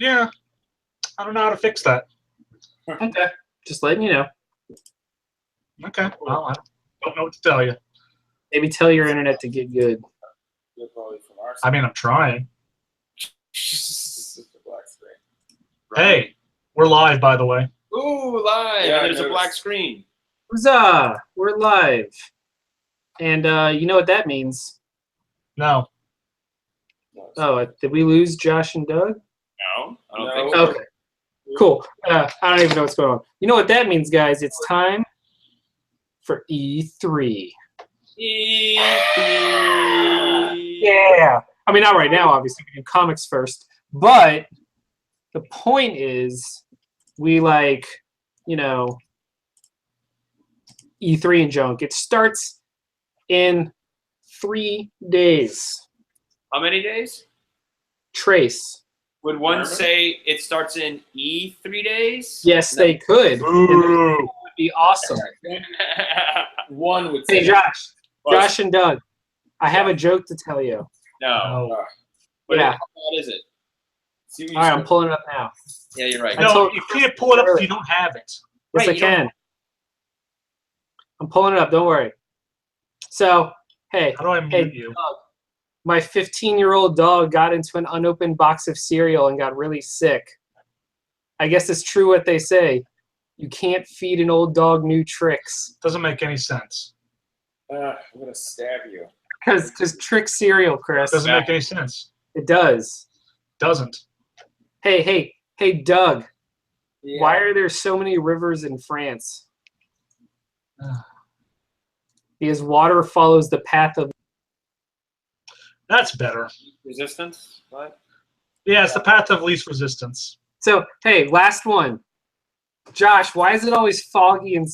Yeah, I don't know how to fix that. Okay, just letting you know. Okay, well, I don't know what to tell you. Maybe tell your internet to get good. I mean, I'm trying. Black screen. Hey, we're live, by the way. Ooh, live! Yeah, And there's a noticed. black screen. Huzzah! We're live. And you know what that means. No. Oh, did we lose Josh and Doug? No, I don't No. think so. Okay, cool. I don't even know what's going on. You know what that means, guys? It's time for E3. Yeah. I mean, not right now, obviously. We do comics first. But the point is, we like, you know, E3 and junk. It starts in 3 days. How many days? Trace. Would one say it starts in 3 days? Yes, they could. And that Ooh. would be awesome. One would say. Hey, Josh and Doug, I have a joke to tell you. No. No. But Yeah. how bad is it? See what you All right, said. I'm pulling it up now. Yeah, you're right. I No, told you can't pull it up if you don't have it. Yes, Right, I you don't- can. I'm pulling it up. Don't worry. So, hey, How do I mute you? Doug, my 15-year-old dog got into an unopened box of cereal and got really sick. I guess it's true what they say. You can't feed an old dog new tricks. Doesn't make any sense. I'm gonna stab you. Because trick cereal, Chris. Doesn't make any sense. It does. Doesn't. Hey, Doug. Yeah. Why are there so many rivers in France? Because water follows the path of... That's better. Resistance? What? Yeah, it's the path of least resistance. So, hey, last one. Josh, why is it always foggy in...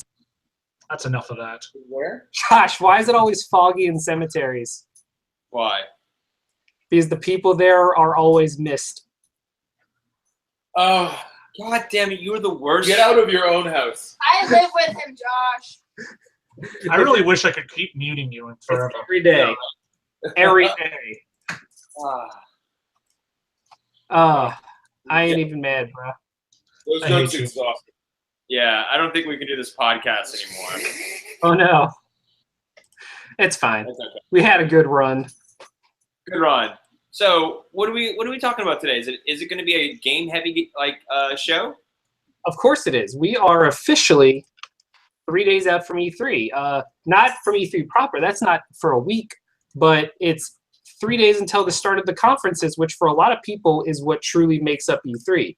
That's enough of that. Where? Josh, why is it always foggy in cemeteries? Why? Because the people there are always missed. Oh, God damn it, you're the worst. get out of your own house. I live with him, Josh. I really wish I could keep muting you forever. Every day. Every day. I ain't even mad, bro. Those I jokes hate you. exhausting. Yeah, I don't think we can do this podcast anymore. Oh, no. It's fine. That's okay. We had a good run. Good run. So, what are we talking about today? Is it going to be a game heavy show? Of course it is. We are officially 3 days out from E3. Not from E3 proper. That's not for a week. But it's 3 days until the start of the conferences, which for a lot of people is what truly makes up E3.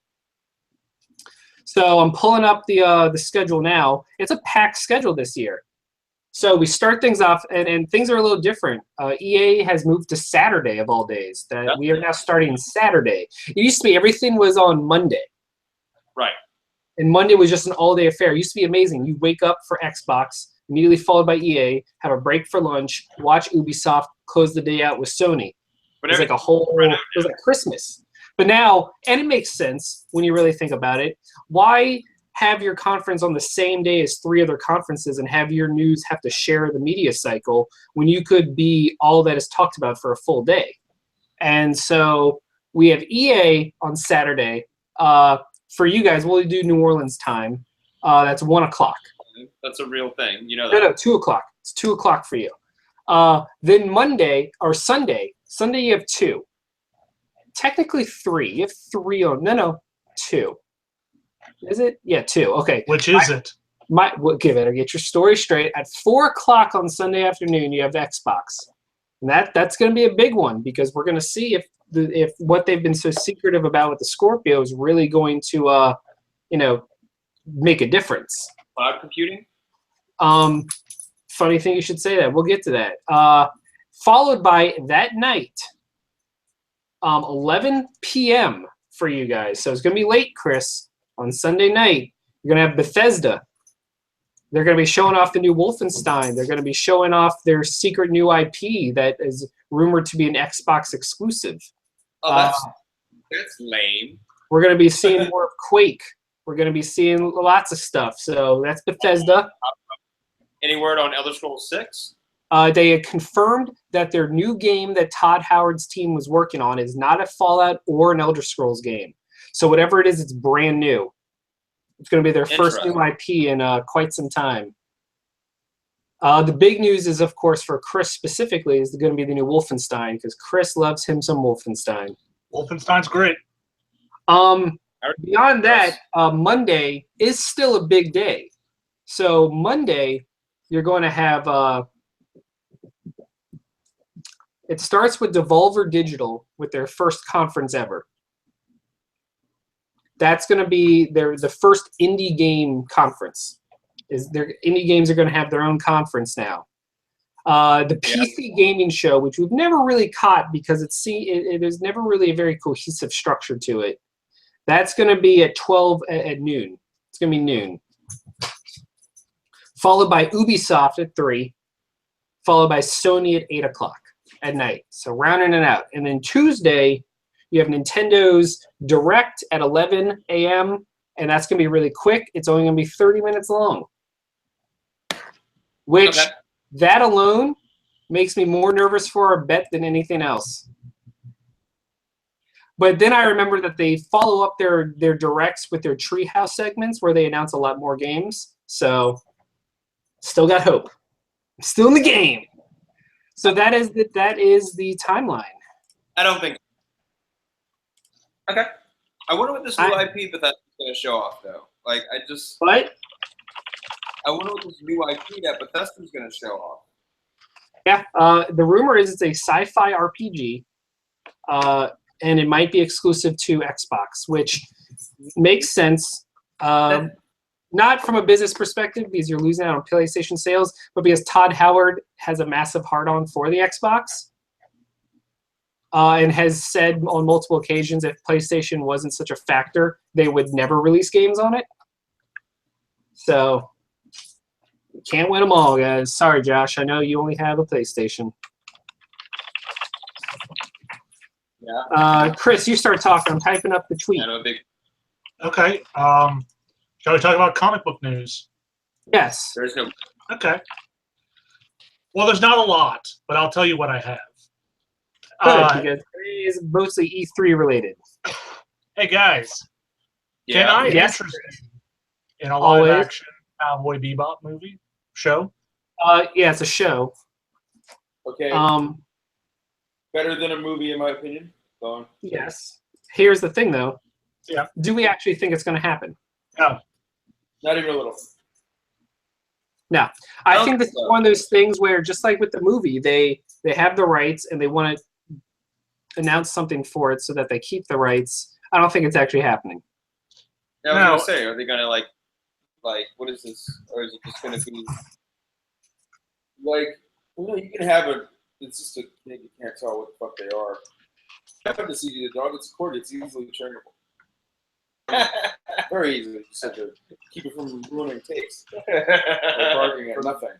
So I'm pulling up the schedule now. It's a packed schedule this year. So we start things off, and things are a little different. EA has moved to Saturday of all days. That we are now starting Saturday. It used to be everything was on Monday. Right. And Monday was just an all-day affair. It used to be amazing. You wake up for Xbox, immediately followed by EA, have a break for lunch, watch Ubisoft, close the day out with Sony. But It was like a whole, it was like Christmas. But now, and it makes sense when you really think about it, why have your conference on the same day as 3 other conferences and have your news have to share the media cycle when you could be all that is talked about for a full day? And so we have EA on Saturday. For you guys, we'll do New Orleans time. That's 1 o'clock. That's a real thing. You know that. No, 2 o'clock. It's 2 o'clock for you. Then Monday or Sunday you have 2. Technically 3. You have 3 on. No, 2. Is it? Yeah, 2. Okay. Which is it? Okay, better get your story straight. At 4 o'clock on Sunday afternoon, you have Xbox, and that's going to be a big one because we're going to see if what they've been so secretive about with the Scorpio is really going to, make a difference. Cloud computing? Funny thing you should say that. We'll get to that. Followed by that night, 11 p.m. for you guys. So it's going to be late, Chris. On Sunday night, you're going to have Bethesda. They're going to be showing off the new Wolfenstein. They're going to be showing off their secret new IP that is rumored to be an Xbox exclusive. Oh, that's lame. We're going to be seeing more of Quake. We're going to be seeing lots of stuff. So that's Bethesda. Any word on Elder Scrolls 6? They had confirmed that their new game that Todd Howard's team was working on is not a Fallout or an Elder Scrolls game. So whatever it is, it's brand new. It's going to be their first new Interesting. IP in quite some time. The big news is, of course, for Chris specifically, is going to be the new Wolfenstein, because Chris loves him some Wolfenstein. Wolfenstein's great. Beyond that, Monday is still a big day. So Monday, you're going to have it starts with Devolver Digital with their first conference ever. That's going to be the first indie game conference. Their indie games are going to have their own conference now. The PC gaming show, which we've never really caught because it is never really a very cohesive structure to it. That's going to be at 12 at noon. It's going to be noon. Followed by Ubisoft at 3. Followed by Sony at 8 o'clock at night. So rounding it out. And then Tuesday, you have Nintendo's Direct at 11 a.m. And that's going to be really quick. It's only going to be 30 minutes long. Which, that alone makes me more nervous for a bet than anything else. But then I remember that they follow up their directs with their Treehouse segments where they announce a lot more games. So, still got hope. Still in the game. So that is the timeline. I don't think. Okay. I wonder what this new IP Bethesda's going to show off, though. Like, What? I wonder what this new IP that Bethesda's going to show off. Yeah. The rumor is it's a sci-fi RPG. And it might be exclusive to Xbox, which makes sense. Not from a business perspective because you're losing out on PlayStation sales, but because Todd Howard has a massive hard-on for the Xbox and has said on multiple occasions if PlayStation wasn't such a factor, they would never release games on it. So, you can't win them all, guys. Sorry, Josh. I know you only have a PlayStation. Yeah. Chris, you start talking. I'm typing up the tweet. Okay. Shall we talk about comic book news? Yes. There's no. Okay. Well, there's not a lot, but I'll tell you what I have. Good, because it is mostly E3 related. Hey, guys. Yeah. Can I Yes. interest you in a Always. live-action Cowboy Bebop movie? Show? Yeah, it's a show. Okay. Better than a movie, in my opinion. Go on. Yes. Here's the thing, though. Yeah. Do we actually think it's going to happen? No. Not even a little. No. I think this is one of those things where, just like with the movie, they have the rights and they want to announce something for it so that they keep the rights. I don't think it's actually happening. Yeah, I was going to say, are they going to, like, what is this? Or is it just going to be... Like, you can have it's just a kid, you can't tell what the fuck they are. I have to see the dog, it's a cord, it's easily trainable. Very easily, just have to keep it from ruining taste. Or barking at nothing.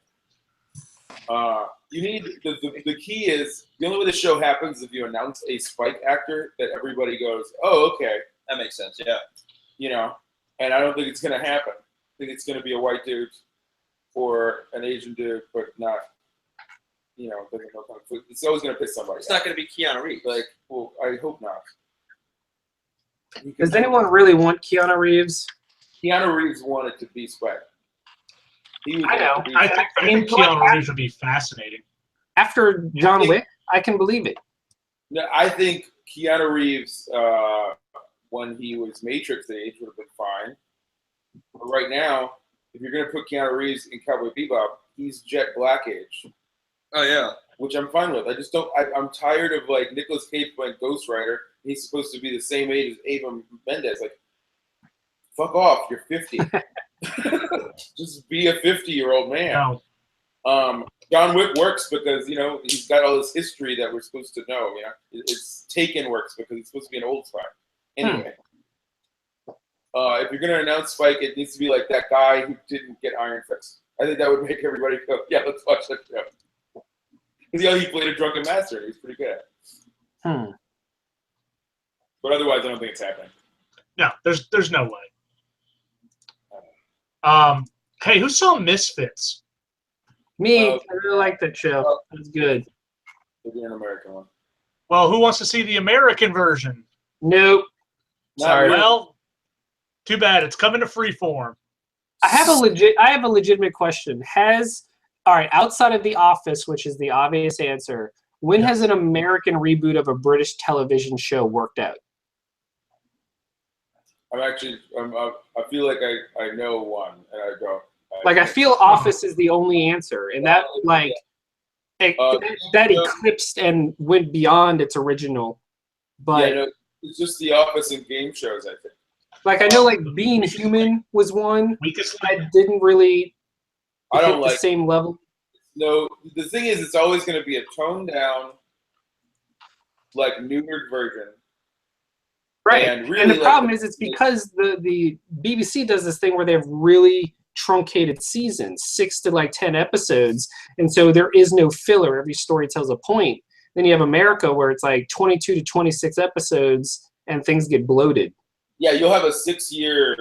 You need, the key is, the only way the show happens is if you announce a Spike actor that everybody goes, oh, okay. That makes sense, yeah. You know, and I don't think it's going to happen. I think it's going to be a white dude or an Asian dude, but not, you know, it's always going to piss somebody It's not going to be Keanu Reeves. Like, well, I hope not. Does anyone really want Keanu Reeves? Keanu Reeves wanted to be Spike. I know. I think Keanu Reeves would be fascinating. After John Wick, I can believe it. No, I think Keanu Reeves, when he was Matrix age, would have been fine. But right now, if you're going to put Keanu Reeves in Cowboy Bebop, he's Jet Black age. Oh, yeah. Which I'm fine with. I just don't. I'm tired of like Nicolas Cage playing Ghost Rider. He's supposed to be the same age as Ava Mendes. Like, fuck off. You're 50. Just be a 50-year-old man. No. John Wick works because he's got all this history that we're supposed to know. It's Taken works because it's supposed to be an old Spike. Anyway, if you're gonna announce Spike, it needs to be like that guy who didn't get Iron Fist. I think that would make everybody go, yeah, let's watch that show. Because he played a drunken master. He was pretty good. But otherwise, I don't think it's happening. No, there's no way. Hey, who saw Misfits? Me, I really like that show. It's good. It'll be an American one. Well, who wants to see the American version? Nope. Sorry. Well, too bad. It's coming to Freeform. I have a legitimate question. All right, outside of The Office, which is the obvious answer, when has an American reboot of a British television show worked out? I feel like I know one, and I don't. I feel Office is the only answer, and that that eclipsed and went beyond its original. But yeah, no, it's just The Office and game shows, I think. I know Being Human was one. Weakest I didn't really I don't hit like the same level. No, the thing is, it's always going to be a toned down, neutered version. Right. And, really, and the problem is it's because the BBC does this thing where they have really truncated seasons, 6 to 10 episodes, and so there is no filler. Every story tells a point. Then you have America where it's 22 to 26 episodes and things get bloated. Yeah, you'll have a 6-year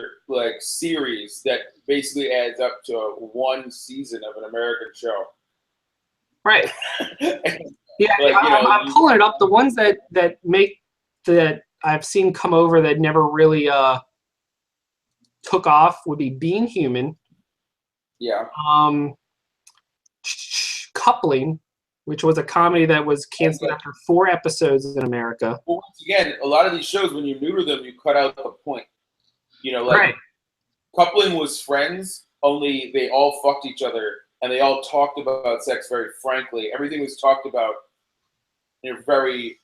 series that basically adds up to one season of an American show. Right. Yeah, I'm pulling it up. The ones that I've seen come over that never really took off would be Being Human. Yeah. Coupling, which was a comedy that was canceled after 4 episodes in America. Well, once again, a lot of these shows, when you neuter them, you cut out the point. Right. Coupling was Friends, only they all fucked each other, and they all talked about sex very frankly. Everything was talked about in a very,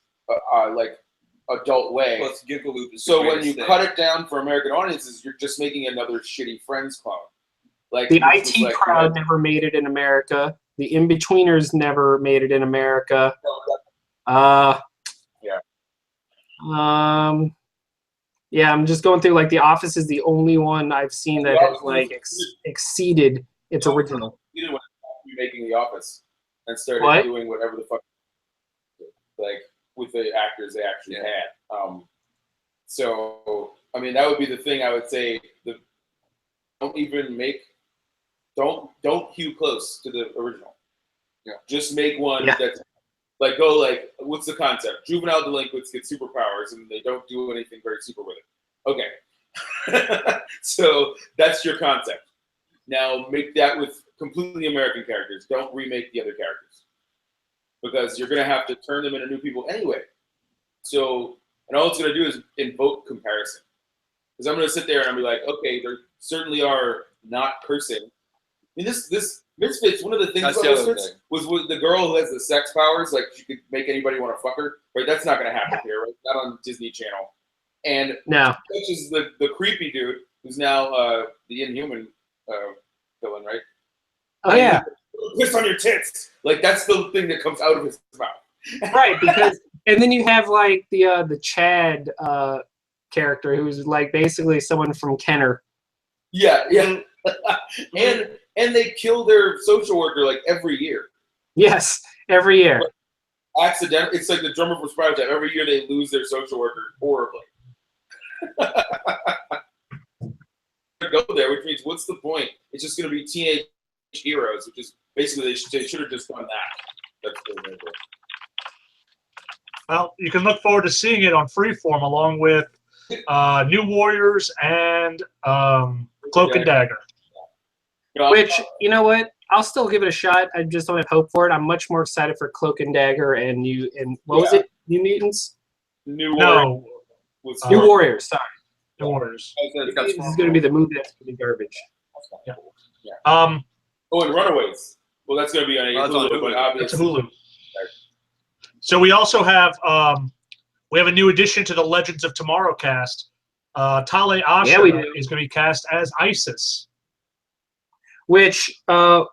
adult way. Plus, Gigaloop is So when you cut it down for American audiences, you're just making another shitty Friends clone. The IT Crowd never made it in America. The In-Betweeners never made it in America. Yeah, I'm just going through The Office is the only one I've seen that has exceeded its original. You know, making The Office and started doing whatever the fuck, with the actors they actually had. So I mean, that would be the thing I would say. Don't hew close to the original. Yeah. Just make one that's what's the concept? Juvenile delinquents get superpowers and they don't do anything very super with it. Okay. So that's your concept. Now make that with completely American characters. Don't remake the other characters. Because you're going to have to turn them into new people anyway. So, and all it's going to do is invoke comparison. Because I'm going to sit there and I'll be like, okay, there certainly are not cursing. I mean, this Misfits, one of the things about Misfits was with the girl who has the sex powers, she could make anybody want to fuck her, right? That's not going to happen here, right? Not on Disney Channel. And such as the creepy dude who's now the Inhuman villain, right? Oh, yeah. Piss on your tits. That's the thing that comes out of his mouth. Right, because and then you have the Chad character who's basically someone from Kenner. Yeah. And they kill their social worker every year. Yes, every year. Accidentally, it's like the drummer from Spinal Tap. Every year they lose their social worker horribly. Go there, which means what's the point? It's just going to be teenage heroes, which is basically they should have just done that. That's what they're doing. Well, you can look forward to seeing it on Freeform along with New Warriors and Cloak and Dagger. Which, you know what? I'll still give it a shot. I just don't have hope for it. I'm much more excited for Cloak and Dagger and what was it? New Mutants? New Warriors. New Warriors, sorry. New Warriors. This is going to be the movie that's going to be garbage. Yeah. And Runaways. Well, that's going to be on Hulu, but obviously. It's Hulu. So we also have we have a new addition to the Legends of Tomorrow cast. Tale Asha is going to be cast as Isis. Which,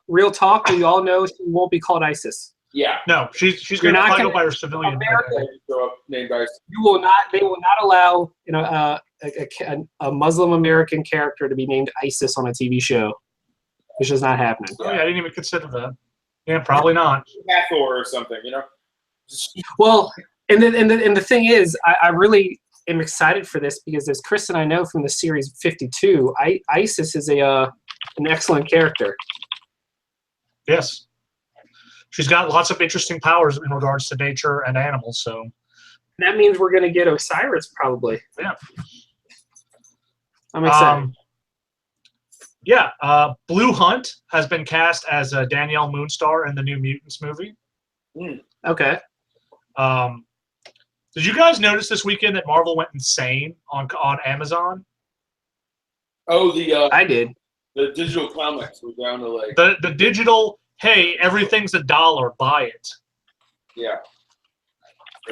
real talk, we all know she won't be called Isis. Yeah. No, she's going to go by her civilian name. They will not allow a Muslim American character to be named Isis on a TV show. It's just not happening. Oh yeah, I didn't even consider that. Yeah, probably not. Hathor or something, Well, and the thing is, I really am excited for this because as Chris and I know from the series 52, Isis is an excellent character. Yes. She's got lots of interesting powers in regards to nature and animals, so. That means we're going to get Osiris, probably. Yeah. I'm excited. Blue Hunt has been cast as Danielle Moonstar in the New Mutants movie. Okay. Did you guys notice this weekend that Marvel went insane on Amazon? Oh, I did. the digital comics were down to like The digital, hey, everything's $1, buy it. yeah.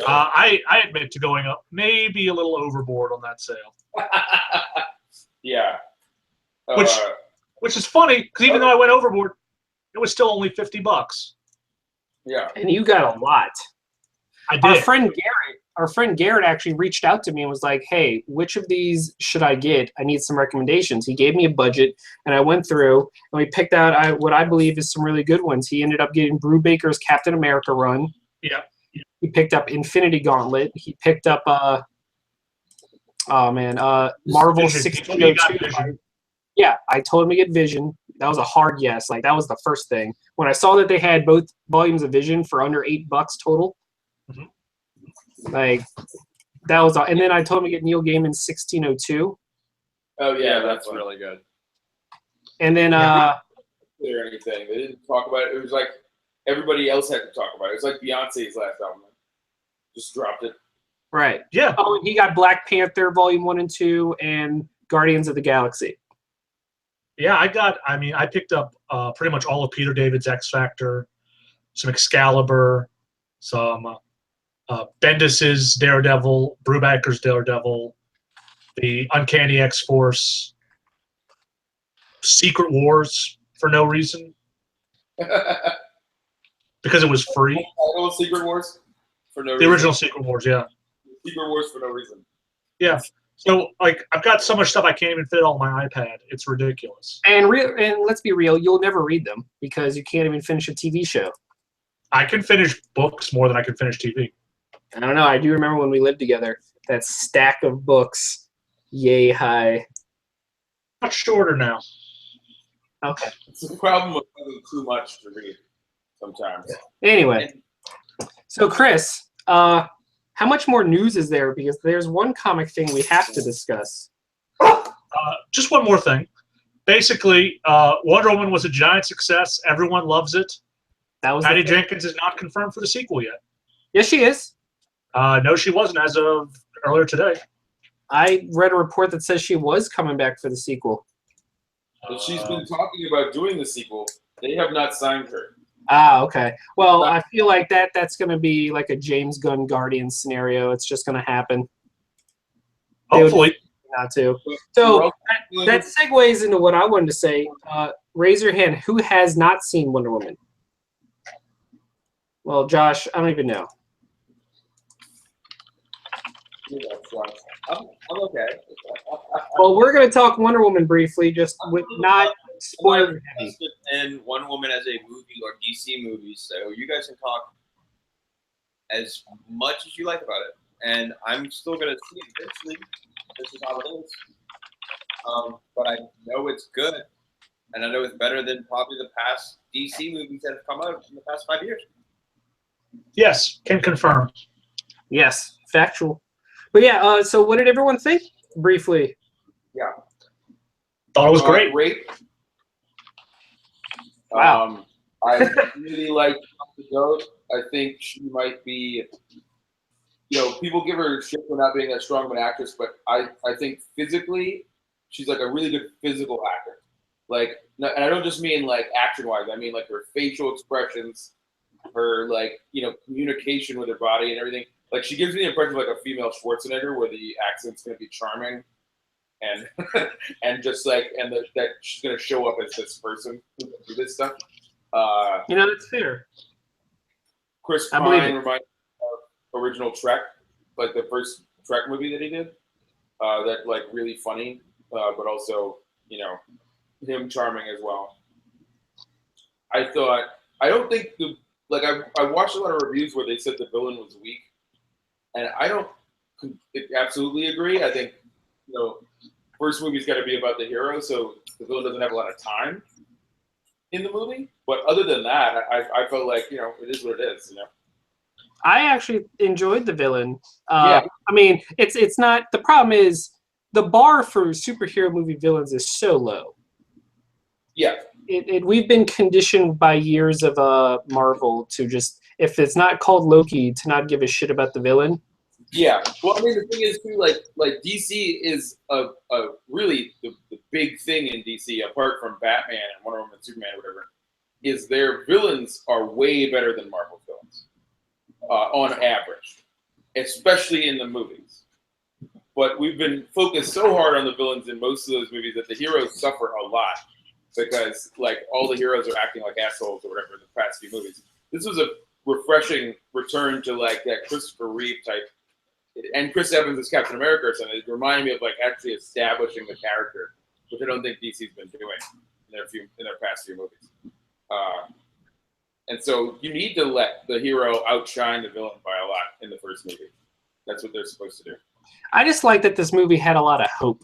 I admit to going up maybe a little overboard on that sale. Yeah. Which is funny because even though I went overboard, it was still only $50. Yeah. And you got a lot. I did. Our friend Garrett actually reached out to me and was like, hey, which of these should I get? I need some recommendations. He gave me a budget, and I went through, and we picked out what I believe is some really good ones. He ended up getting Brubaker's Captain America run. Yeah. He picked up Infinity Gauntlet. He picked up, Marvel Vision. 1602. Yeah, I told him to get Vision. That was a hard yes. Like, that was the first thing. When I saw that they had both volumes of Vision for under $8 total, like, that was all. And then I told him to get Neil Gaiman's 1602. Oh yeah, that's fun. really good. And then Or anything. They didn't talk about it. It was like everybody else had to talk about it. It was like Beyonce's last album. Just dropped it. right. Yeah. Oh, and he got Black Panther Volume 1 and 2 and Guardians of the Galaxy. Yeah, I picked up pretty much all of Peter David's X Factor, some Excalibur, some Bendis's Daredevil, Brubaker's Daredevil, the Uncanny X-Force, Secret Wars for no reason because it was free. Secret Wars for no The reason. original Secret Wars, yeah. Secret Wars for no reason. Yeah. So, like, I've got so much stuff I can't even fit on my iPad. It's ridiculous. And let's be real, you'll never read them because you can't even finish a TV show. I can finish books more than I can finish TV. I don't know. I do remember when we lived together, that stack of books, yay high. Much shorter now. Okay. It's the problem with having too much to read sometimes. Anyway, so Chris, how much more news is there? Because there's one comic thing we have to discuss. Just one more thing. Basically, Wonder Woman was a giant success. Everyone loves it. That was Patty Jenkins is not confirmed for the sequel yet. Yes, she is. No, she wasn't as of earlier today. I read a report that says she was coming back for the sequel. But she's been talking about doing the sequel. They have not signed her. Ah, okay. Well, I feel like that's going to be like a James Gunn Guardians scenario. It's just going to happen. Hopefully. Not to. So that segues into what I wanted to say. Raise your hand. Who has not seen Wonder Woman? Well, Josh, I don't even know. I'm okay. Well, we're going to talk Wonder Woman briefly, just with not spoiler heavy. And Wonder Woman as a movie or DC movie, so you guys can talk as much as you like about it. And I'm still going to see it eventually. This is how it is. But I know it's good. And I know it's better than probably the past DC movies that have come out in the past 5 years. Yes, can confirm. Yes, factual. But yeah, so what did everyone think? Briefly. Yeah. Thought it was great. Great. Wow. I really like the goat. I think she might be, people give her shit for not being that strong of an actress, but I think physically, she's like a really good physical actor. Like, and I don't just mean like action-wise. I mean like her facial expressions, her communication with her body and everything. Like, she gives me the impression of like a female Schwarzenegger, where the accent's gonna be charming, and and just like that she's gonna show up as this person who can do this stuff. That's fair. Chris I believe Pine it. reminds me of original Trek, like the first Trek movie that he did. That like really funny, but also him charming as well. I don't think I watched a lot of reviews where they said the villain was weak, and I don't absolutely agree. I think first movie's got to be about the hero, so the villain doesn't have a lot of time in the movie. But other than that, I felt like it is what it is. I actually enjoyed the villain. Yeah. I mean, it's not. The problem is the bar for superhero movie villains is so low. Yeah. We've been conditioned by years of Marvel to just, if it's not called Loki, to not give a shit about the villain. Yeah. Well, I mean, the thing is too, like DC is a really the big thing in DC, apart from Batman and Wonder Woman, Superman, or whatever, is their villains are way better than Marvel villains on average, especially in the movies. But we've been focused so hard on the villains in most of those movies that the heroes suffer a lot because like all the heroes are acting like assholes or whatever in the past few movies. This was a refreshing return to like that Christopher Reeve type, and Chris Evans as Captain America or something. It reminded me of like actually establishing the character, which I don't think DC's been doing in their past few movies. And so you need to let the hero outshine the villain by a lot in the first movie. That's what they're supposed to do. I just like that this movie had a lot of hope.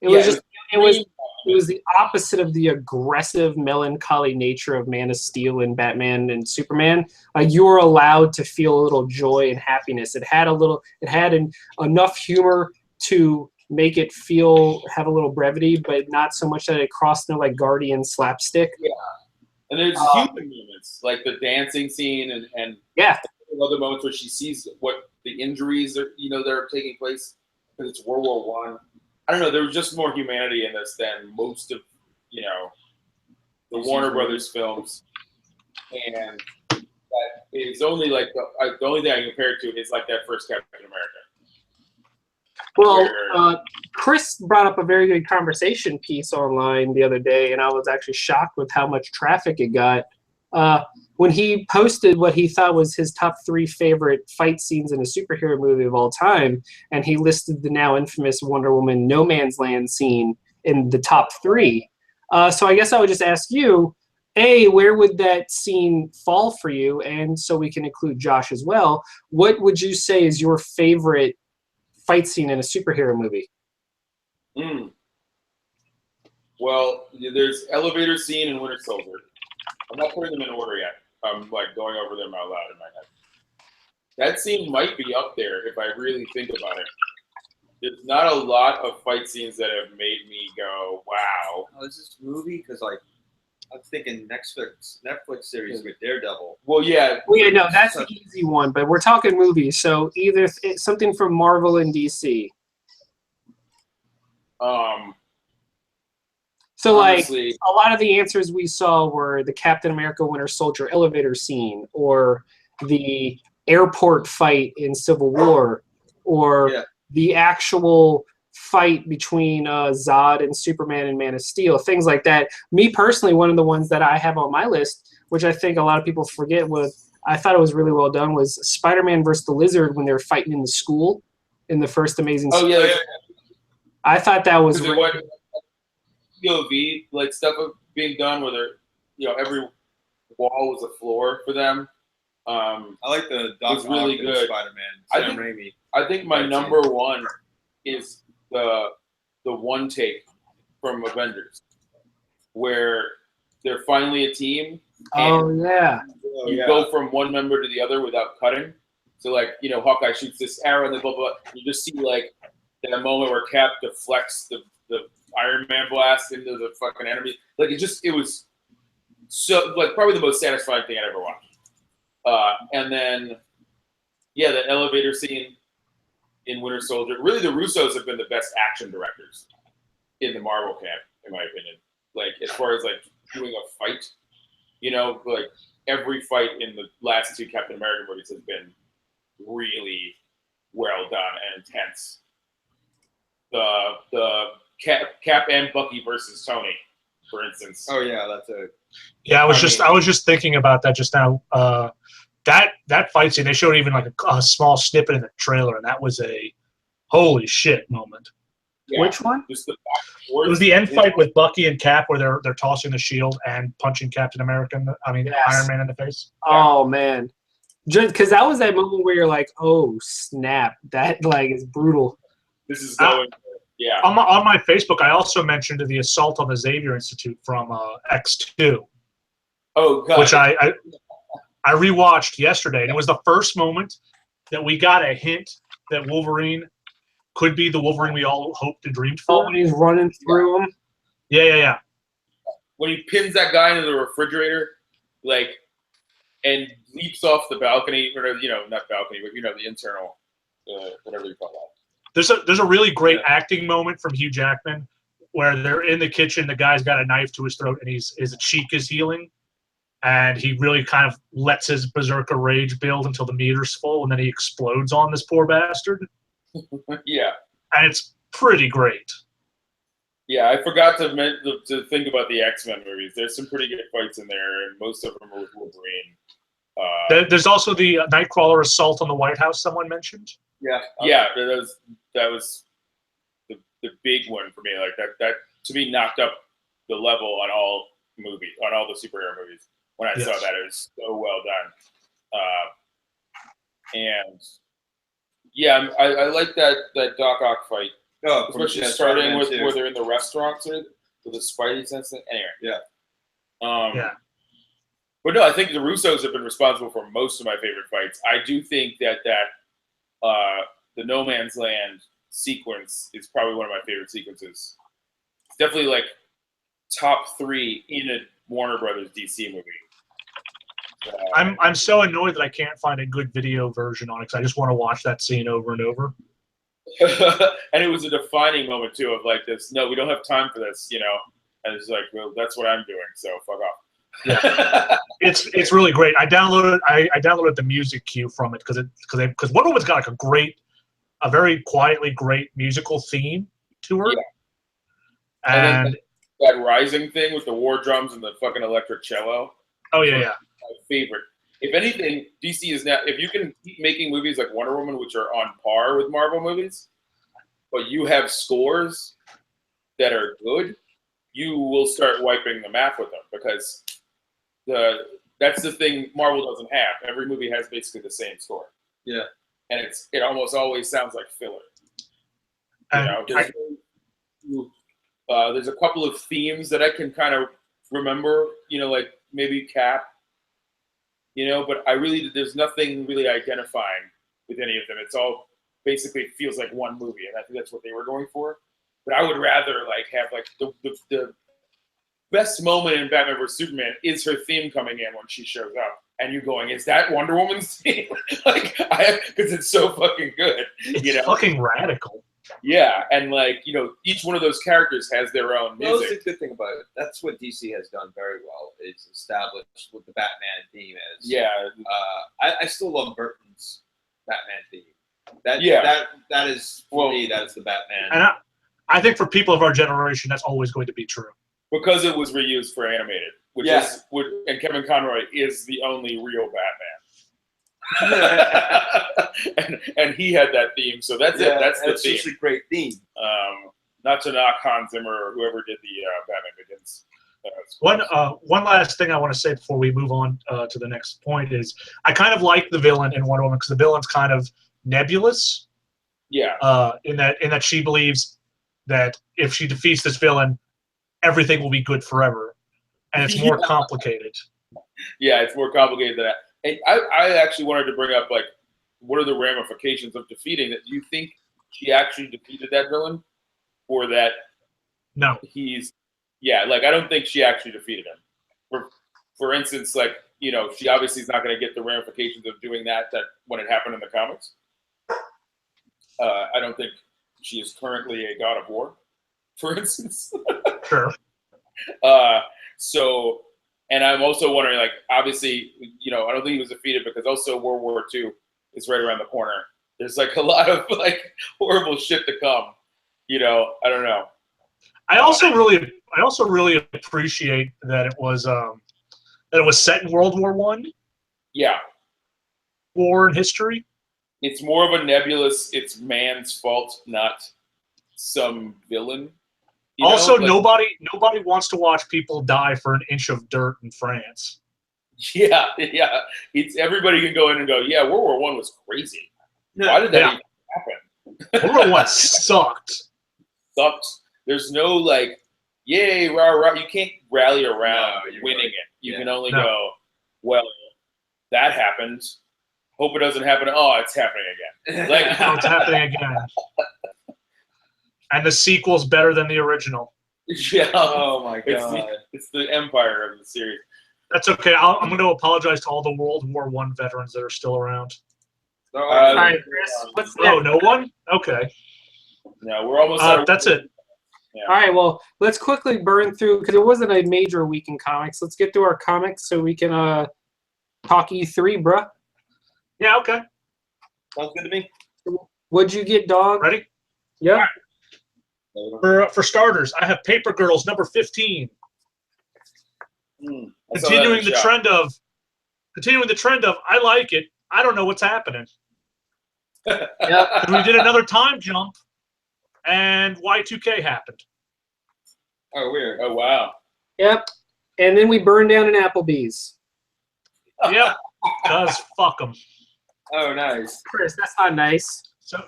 It was the opposite of the aggressive, melancholy nature of Man of Steel and Batman and Superman. You were allowed to feel a little joy and happiness. It had enough humor to make it have a little brevity, but not so much that it crossed into like Guardian slapstick. Yeah. And there's human moments, like the dancing scene and other moments where she sees what the injuries that are taking place because it's World War I. I don't know. There was just more humanity in this than most of the Warner Brothers films, and that is only like the only thing I can compare it to is like that first Captain America. Well, Chris brought up a very good conversation piece online the other day, and I was actually shocked with how much traffic it got. When he posted what he thought was his top 3 favorite fight scenes in a superhero movie of all time, and he listed the now infamous Wonder Woman No Man's Land scene in the top 3. So I guess I would just ask you, A, where would that scene fall for you? And so we can include Josh as well. What would you say is your favorite fight scene in a superhero movie? Well, there's elevator scene in Winter Soldier. I'm not putting them in order yet. I'm like going over them out loud in my head. That scene might be up there if I really think about it. There's not a lot of fight scenes that have made me go, wow. Oh, is this movie? Because like I'm thinking Netflix series with Daredevil. Well, yeah. Well, yeah, no, that's the easy one, but we're talking movies, so either something from Marvel and DC. So, honestly, like, a lot of the answers we saw were the Captain America Winter Soldier elevator scene, or the airport fight in Civil War, or the actual fight between Zod and Superman and Man of Steel, things like that. Me personally, one of the ones that I have on my list, which I think a lot of people forget, I thought it was really well done, was Spider-Man versus the Lizard when they were fighting in the school in the first Amazing Spider-Man. I thought that was really good. POV like stuff being done where they're, every wall was a floor for them. I like the Doc Ock really good. Spider-Man. Sam Raimi. I think my number one is the one take from Avengers where they're finally a team. And you go from one member to the other without cutting. So like Hawkeye shoots this arrow and then blah blah. You just see like that moment where Cap deflects the Iron Man blast into the fucking enemy. Like it was so like probably the most satisfying thing I'd ever watched. And then the elevator scene in Winter Soldier. Really, the Russos have been the best action directors in the Marvel camp, in my opinion. Like as far as like doing a fight, like every fight in the last 2 Captain America movies has been really well done and intense. The Cap and Bucky versus Tony, for instance. Oh yeah, that's a. Yeah, I was just thinking about that just now. That fight scene, they showed even like a small snippet in the trailer, and that was a holy shit moment. Yeah. Which one? Just it was the end fight with Bucky and Cap, where they're tossing the shield and punching Captain America. Iron Man in the face. Oh man, just because that was that moment where you're like, oh snap, that like is brutal. This is going. Yeah. On my Facebook, I also mentioned the assault on the Xavier Institute from X2. Oh god. Which I rewatched yesterday, and it was the first moment that we got a hint that Wolverine could be the Wolverine we all hoped and dreamed Oh, for. when he's running through them. Yeah. When he pins that guy into the refrigerator, like, and leaps off the balcony, or not balcony, but the internal, whatever you call that. There's a really great acting moment from Hugh Jackman where they're in the kitchen. The guy's got a knife to his throat, and his cheek is healing, and he really kind of lets his berserker rage build until the meter's full, and then he explodes on this poor bastard. Yeah. And it's pretty great. Yeah, I forgot to think about the X-Men movies. There's some pretty good fights in there, and most of them are with Wolverine. There's also the Nightcrawler assault on the White House someone mentioned. Yeah. Yeah, that was the big one for me. Like that to me knocked up the level on all the superhero movies. When I saw that, it was so well done. And yeah, I like that Doc Ock fight. Oh, Especially starting with where they're in the restaurants with the Spidey sense. Anyway. Yeah. But no, I think the Russos have been responsible for most of my favorite fights. I do think that the No Man's Land sequence is probably one of my favorite sequences. It's definitely like top 3 in a Warner Brothers DC movie. I'm so annoyed that I can't find a good video version on it because I just want to watch that scene over and over. And it was a defining moment too of like this. No, we don't have time for this, And it's like, well, that's what I'm doing. So fuck off. Yeah, it's really great. I downloaded the music cue from it because Wonder Woman's got like a very quietly great musical theme to her. Yeah. And that rising thing with the war drums and the fucking electric cello. Oh yeah. My favorite. If anything, DC is now. If you can keep making movies like Wonder Woman, which are on par with Marvel movies, but you have scores that are good, you will start wiping the map with them because that's the thing Marvel doesn't have. Every movie has basically the same score. Yeah, and it almost always sounds like filler. There's a couple of themes that I can kind of remember. Like maybe Cap. But there's nothing really identifying with any of them. It's all basically feels like one movie, and I think that's what they were going for. But I would rather have the best moment in Batman vs Superman is her theme coming in when she shows up, and you going, "Is that Wonder Woman's theme?" Because it's so fucking good. It's fucking radical. Yeah, and each one of those characters has their own music. Well, that's the good thing about it. That's what DC has done very well. It's established what the Batman theme is. Yeah. I still love Burton's Batman theme. That is for me. That's the Batman. And I think for people of our generation, that's always going to be true. Because it was reused for animated, and Kevin Conroy is the only real Batman. and he had that theme, so that's it. That's the theme. It's a great theme. Not to knock Hans Zimmer or whoever did the Batman Begins. One last thing I want to say before we move on to the next point is I kind of like the villain in Wonder Woman because the villain's kind of nebulous. Yeah. In that she believes that if she defeats this villain, everything will be good forever, and it's more complicated. Yeah, it's more complicated than that. And I actually wanted to bring up what are the ramifications of defeating that? Do you think she actually defeated that villain, or that no? I don't think she actually defeated him. For instance, she obviously is not going to get the ramifications of doing that when it happened in the comics. I don't think she is currently a god of war, for instance. Sure. And I'm also wondering, obviously, I don't think he was defeated because also World War II is right around the corner. There's a lot of horrible shit to come. I don't know. I also really appreciate that it was set in World War I. Yeah. War in history. It's more of a nebulous. It's man's fault, not some villain. Nobody wants to watch people die for an inch of dirt in France. Yeah. It's everybody can go in and go, yeah, World War I was crazy. Why did that even happen? World War I sucked. There's no yay, rah, rah. You can't rally around winning it. You can only go, well, that happened. Hope it doesn't happen. Oh, it's happening again. It's happening again. And the sequel's better than the original. Yeah. Oh my god. It's the empire of the series. That's okay. I'm going to apologize to all the World War I veterans that are still around. No, All right, Chris. What's Oh, next? no one? Okay. no, we're almost out of That's it. All right, well, let's quickly burn through because it wasn't a major week in comics. Let's get through our comics so we can talk E3, bruh. Yeah, okay. Sounds good to me. What'd you get, dog? Ready? Yeah. For starters, I have Paper Girls number 15. Continuing the trend of I like it. I don't know what's happening. Yep. We did another time jump, and Y2K happened. Oh, weird. Oh, wow. Yep. And then we burned down an Applebee's. Yep. Cause fuck them. Oh, nice. Chris, that's not nice. So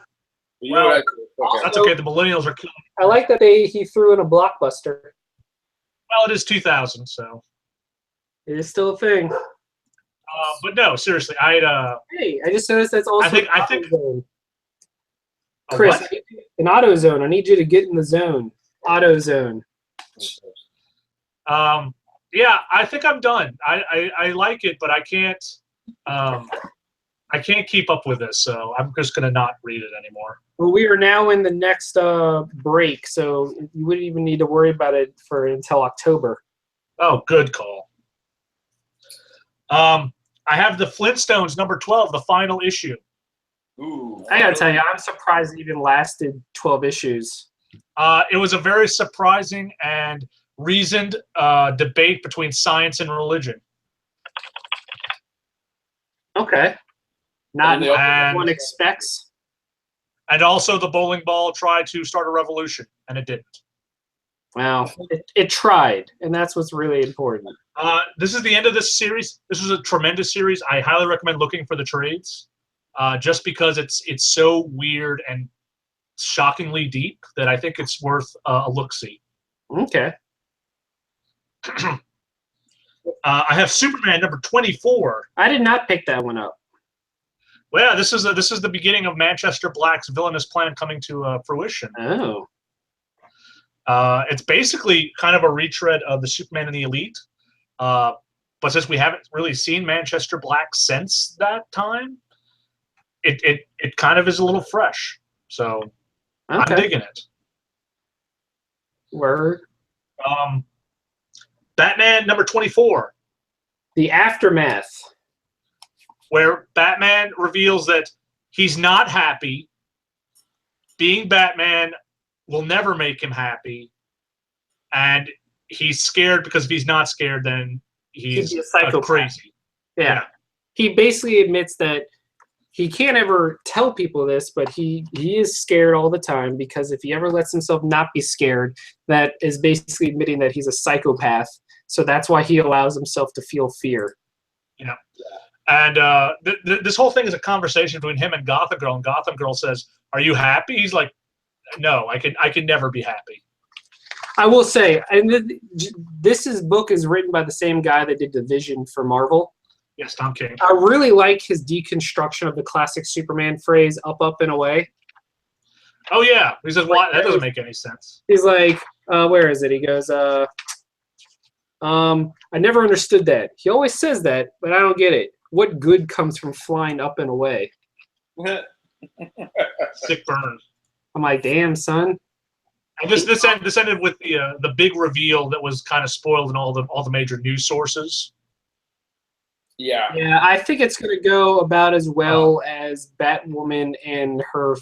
You know what I- that's okay. The millennials are killing. I like that he threw in a Blockbuster. Well, it is 2000, so. It is still a thing. But no, seriously, I had Hey, I just noticed that's also I think AutoZone. a Chris, what? an AutoZone. I need you to get in the zone. AutoZone. Yeah, I think I'm done. I like it, but I can't keep up with this, so I'm just gonna not read it anymore. Well, we are now in the next break, so you wouldn't even need to worry about it until October. Oh, good call. I have the Flintstones number 12, the final issue. Ooh. I gotta tell you, I'm surprised it even lasted 12 issues. It was a very surprising and reasoned debate between science and religion. Okay. Not And what and- one expects. And also the bowling ball tried to start a revolution, and it didn't. Well, it tried, and that's what's really important. This is the end of this series. This was a tremendous series. I highly recommend looking for the trades, just because it's so weird and shockingly deep that I think it's worth a look-see. Okay. I have Superman number 24. I did not pick that one up. Well, this is the beginning of Manchester Black's villainous plan coming to fruition. Oh. It's basically kind of a retread of the Superman and the Elite, but since we haven't really seen Manchester Black since that time, it kind of is a little fresh. So I'm Okay. digging it. Word. Batman number 24, The Aftermath. where Batman reveals that he's not happy. Being Batman will never make him happy, and he's scared because if he's not scared, then he's He'd be a psychopath. crazy. Yeah. He basically admits that he can't ever tell people this, but he is scared all the time because if he ever lets himself not be scared, that is basically admitting that he's a psychopath. So that's why he allows himself to feel fear. Yeah. And this whole thing is a conversation between him and Gotham Girl, and Gotham Girl says, "Are you happy?" He's like, "No, I can never be happy." I will say, and this book is written by the same guy that did Division for Marvel. Yes, Tom King. I really like his deconstruction of the classic Superman phrase, up, and away. Oh yeah, he says, "What? That doesn't make any sense." He's like, where is it? He goes, I never understood that. He always says that, but I don't get it. What good comes from flying up and away? Sick burn. I'm like, damn, son. And this ended with the big reveal that was kind of spoiled in all the major news sources. Yeah. Yeah, I think it's going to go about as well as Batwoman and her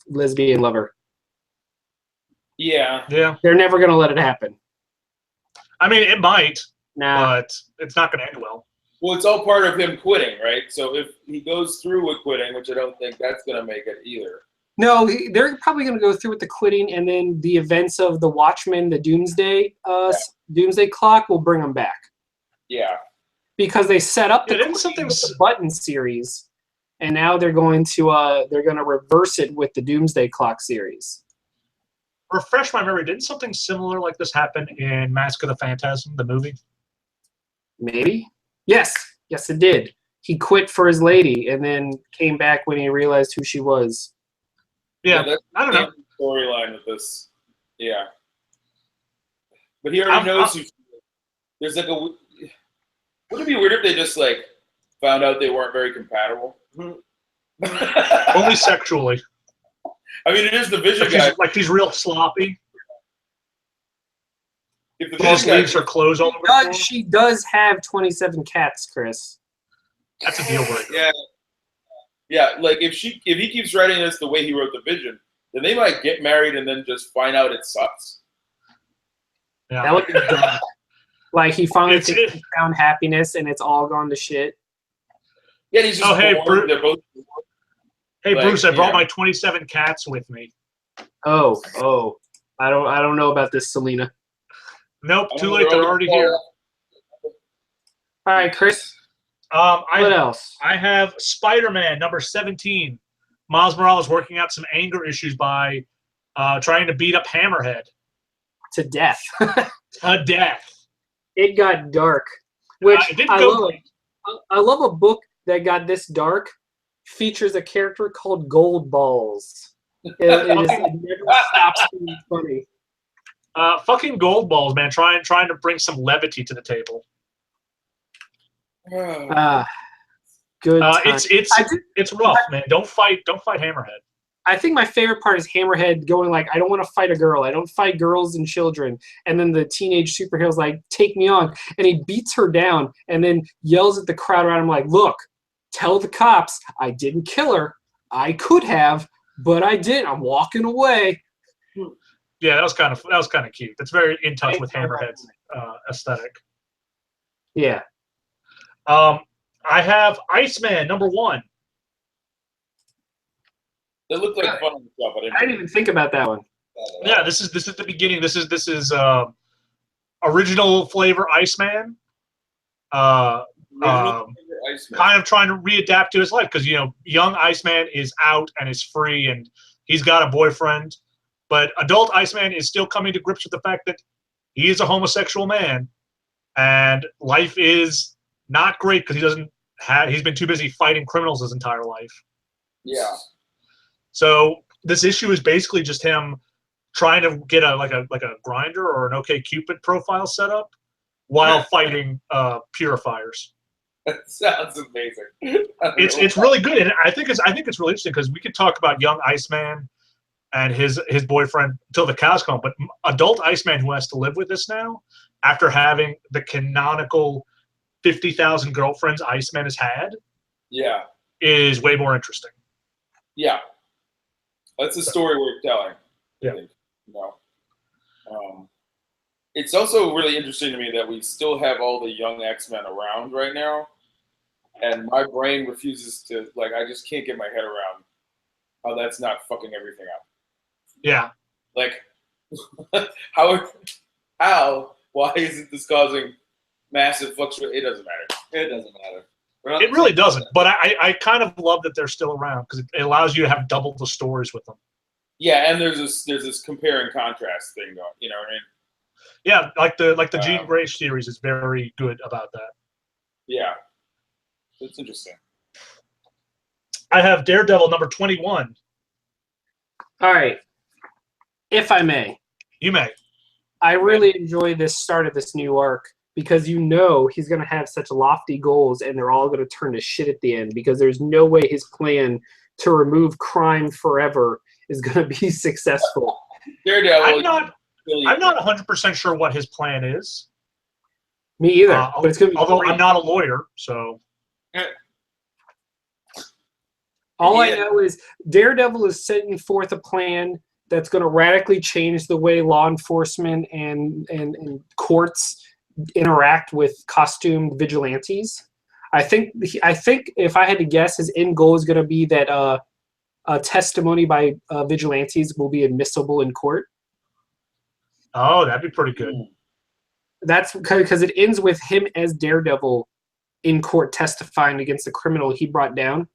lesbian lover. Yeah. Yeah, They're never going to let it happen. I mean it might, Nah. but it's not going to end well. Well, it's all part of him quitting, right? So if he goes through with quitting, which I don't think that's going to make it either. No, they're probably going to go through with the quitting, and then the events of the Watchmen, the Doomsday Clock, will bring them back. Yeah. Because they set up the, Yeah, didn't quitting with the Button series, and now they're going to reverse it with the Doomsday Clock series. Refresh my memory. Didn't something similar like this happen in Mask of the Phantasm, the movie? Maybe. Yes, it did. He quit for his lady, and then came back when he realized who she was. Yeah, that's I don't know. storyline with this. Yeah. But he already knows who. There's like a. Would it be weird if they just like found out they weren't very compatible? Only sexually. I mean, it is the Vision guy. Like he's real sloppy. If the He just Vision leaves her clothes all over the floor. She does have 27 cats, Chris. That's a deal breaker. Yeah. Yeah, like if he keeps writing this the way he wrote the Vision, then they might get married and then just find out it sucks. Yeah. That would be dark. Like he finally thinks he found happiness and it's all gone to shit. Yeah, he's just hey, bored. They're both. Hey, like, Bruce, I brought my 27 cats with me. Oh, I don't know about this, Selena. Nope, too late. They're already here. All right, Chris. What else? I have Spider-Man number 17. Miles Morales working out some anger issues by trying to beat up Hammerhead To death. to death. It got dark, which It didn't I go love. I love a book that got this dark. Features a character called Gold Balls. It never stops being funny. Fucking gold balls, man. Trying to bring some levity to the table. Good. It's rough, man. Don't fight Hammerhead. I think my favorite part is Hammerhead going like, I don't want to fight a girl. I don't fight girls and children. And then the teenage superhero's like, take me on. And he beats her down and then yells at the crowd around him like, look, tell the cops I didn't kill her. I could have, but I didn't. I'm walking away. Yeah, that was kind of cute. That's very in touch with Hammerhead's aesthetic. Yeah. I have Iceman number 1. That looked like fun stuff. I didn't even think about that one. Yeah, this is the beginning. This is original flavor Iceman. Kind of trying to readapt to his life because young Iceman is out and is free and he's got a boyfriend, but adult Iceman is still coming to grips with the fact that he is a homosexual man and life is not great because he's been too busy fighting criminals his entire life. Yeah. So this issue is basically just him trying to get a grinder or an OkCupid profile set up while fighting purifiers. That sounds amazing. It's really good, and I think it's really interesting because we could talk about young Iceman and his boyfriend until the cows come, but adult Iceman who has to live with this now after having the canonical 50,000 girlfriends Iceman has had, is way more interesting. Yeah, that's a story worth telling. Yeah, it's also really interesting to me that we still have all the young X-Men around right now, and my brain refuses to I just can't get my head around how that's not fucking everything up. Yeah, why isn't this causing massive fluctuation? It doesn't matter. It really doesn't. But I kind of love that they're still around because it allows you to have double the stories with them. Yeah, and there's this compare and contrast thing going. You know what I mean? Yeah, like the Jean Grey series is very good about that. Yeah, it's interesting. I have Daredevil number 21. All right, if I may. You may. I really enjoy this start of this new arc because he's going to have such lofty goals and they're all going to turn to shit at the end because there's no way his plan to remove crime forever is going to be successful. Daredevil. I'm not 100% sure what his plan is. Me either. But it's gonna be although I'm not a lawyer, so. All I know is Daredevil is setting forth a plan that's going to radically change the way law enforcement and courts interact with costumed vigilantes. I think if I had to guess, his end goal is going to be that testimony by vigilantes will be admissible in court. Oh, that'd be pretty good. That's because it ends with him as Daredevil in court testifying against the criminal he brought down.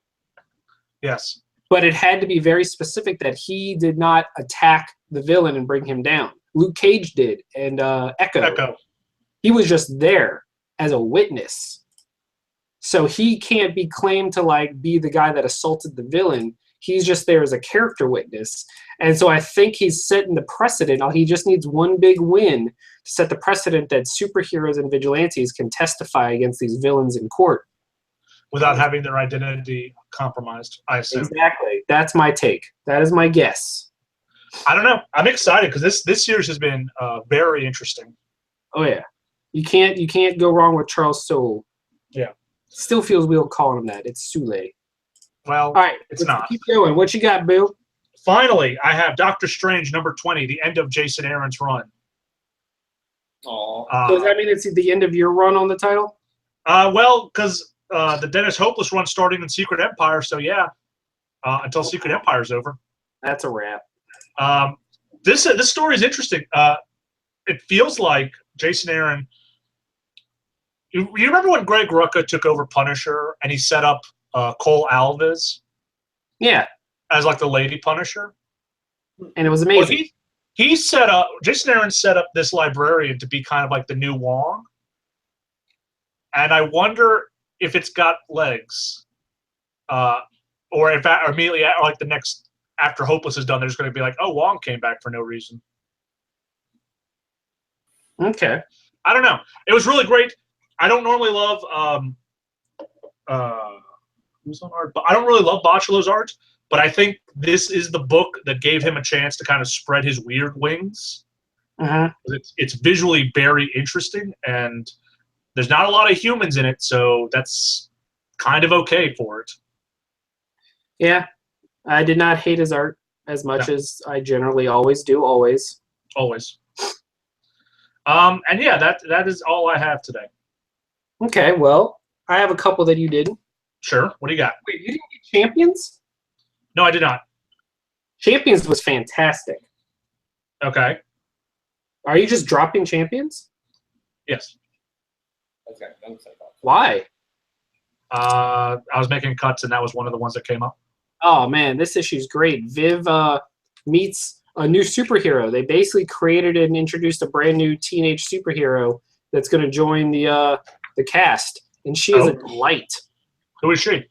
Yes. But it had to be very specific that he did not attack the villain and bring him down. Luke Cage did, and Echo. He was just there as a witness. So he can't be claimed to be the guy that assaulted the villain. He's just there as a character witness. And so I think he's setting the precedent. He just needs one big win to set the precedent that superheroes and vigilantes can testify against these villains in court. Without having their identity compromised, I assume. Exactly. That's my take. That is my guess. I don't know. I'm excited because this series has been very interesting. Oh yeah, you can't go wrong with Charles Soule. Yeah. Still feels weird calling him that. It's Soule. Well, All right, it's not. Keep going. What you got, Boo? Finally, I have Doctor Strange number 20, the end of Jason Aaron's run. Aw. So does that mean it's the end of your run on the title? Well, because the Dennis Hopeless run starting in Secret Empire, so yeah, until Secret Empire's over. That's a wrap. This story is interesting. It feels like Jason Aaron. You remember when Greg Rucka took over Punisher and he set up Cole Alves Yeah, as like the Lady Punisher? and it was Well, amazing. he set up Jason Aaron set up this librarian to be kind of like the new Wong, and I wonder if it's got legs, or if or immediately like the next after Hopeless is done, there's going to be like, oh, Wong came back for no reason. Okay. I don't know. It was really great. I don't normally love who's on art, but I don't really love Bocciolo's art. But I think this is the book that gave him a chance to kind of spread his weird wings. It's visually very interesting, and there's not a lot of humans in it, so that's kind of okay for it. Yeah, I did not hate his art as much as I generally always do. Always. And yeah, that is all I have today. Okay, well, I have a couple that you didn't. Sure. What do you got? Wait, you didn't get Champions? No, I did not. Champions was fantastic. Okay. Are you just dropping Champions? Yes. Okay, that looks like that. Why? I was making cuts, and that was one of the ones that came up. Oh man, this issue's great. Viv meets a new superhero. They basically created and introduced a brand new teenage superhero that's going to join the cast, and she is a delight. Who is she?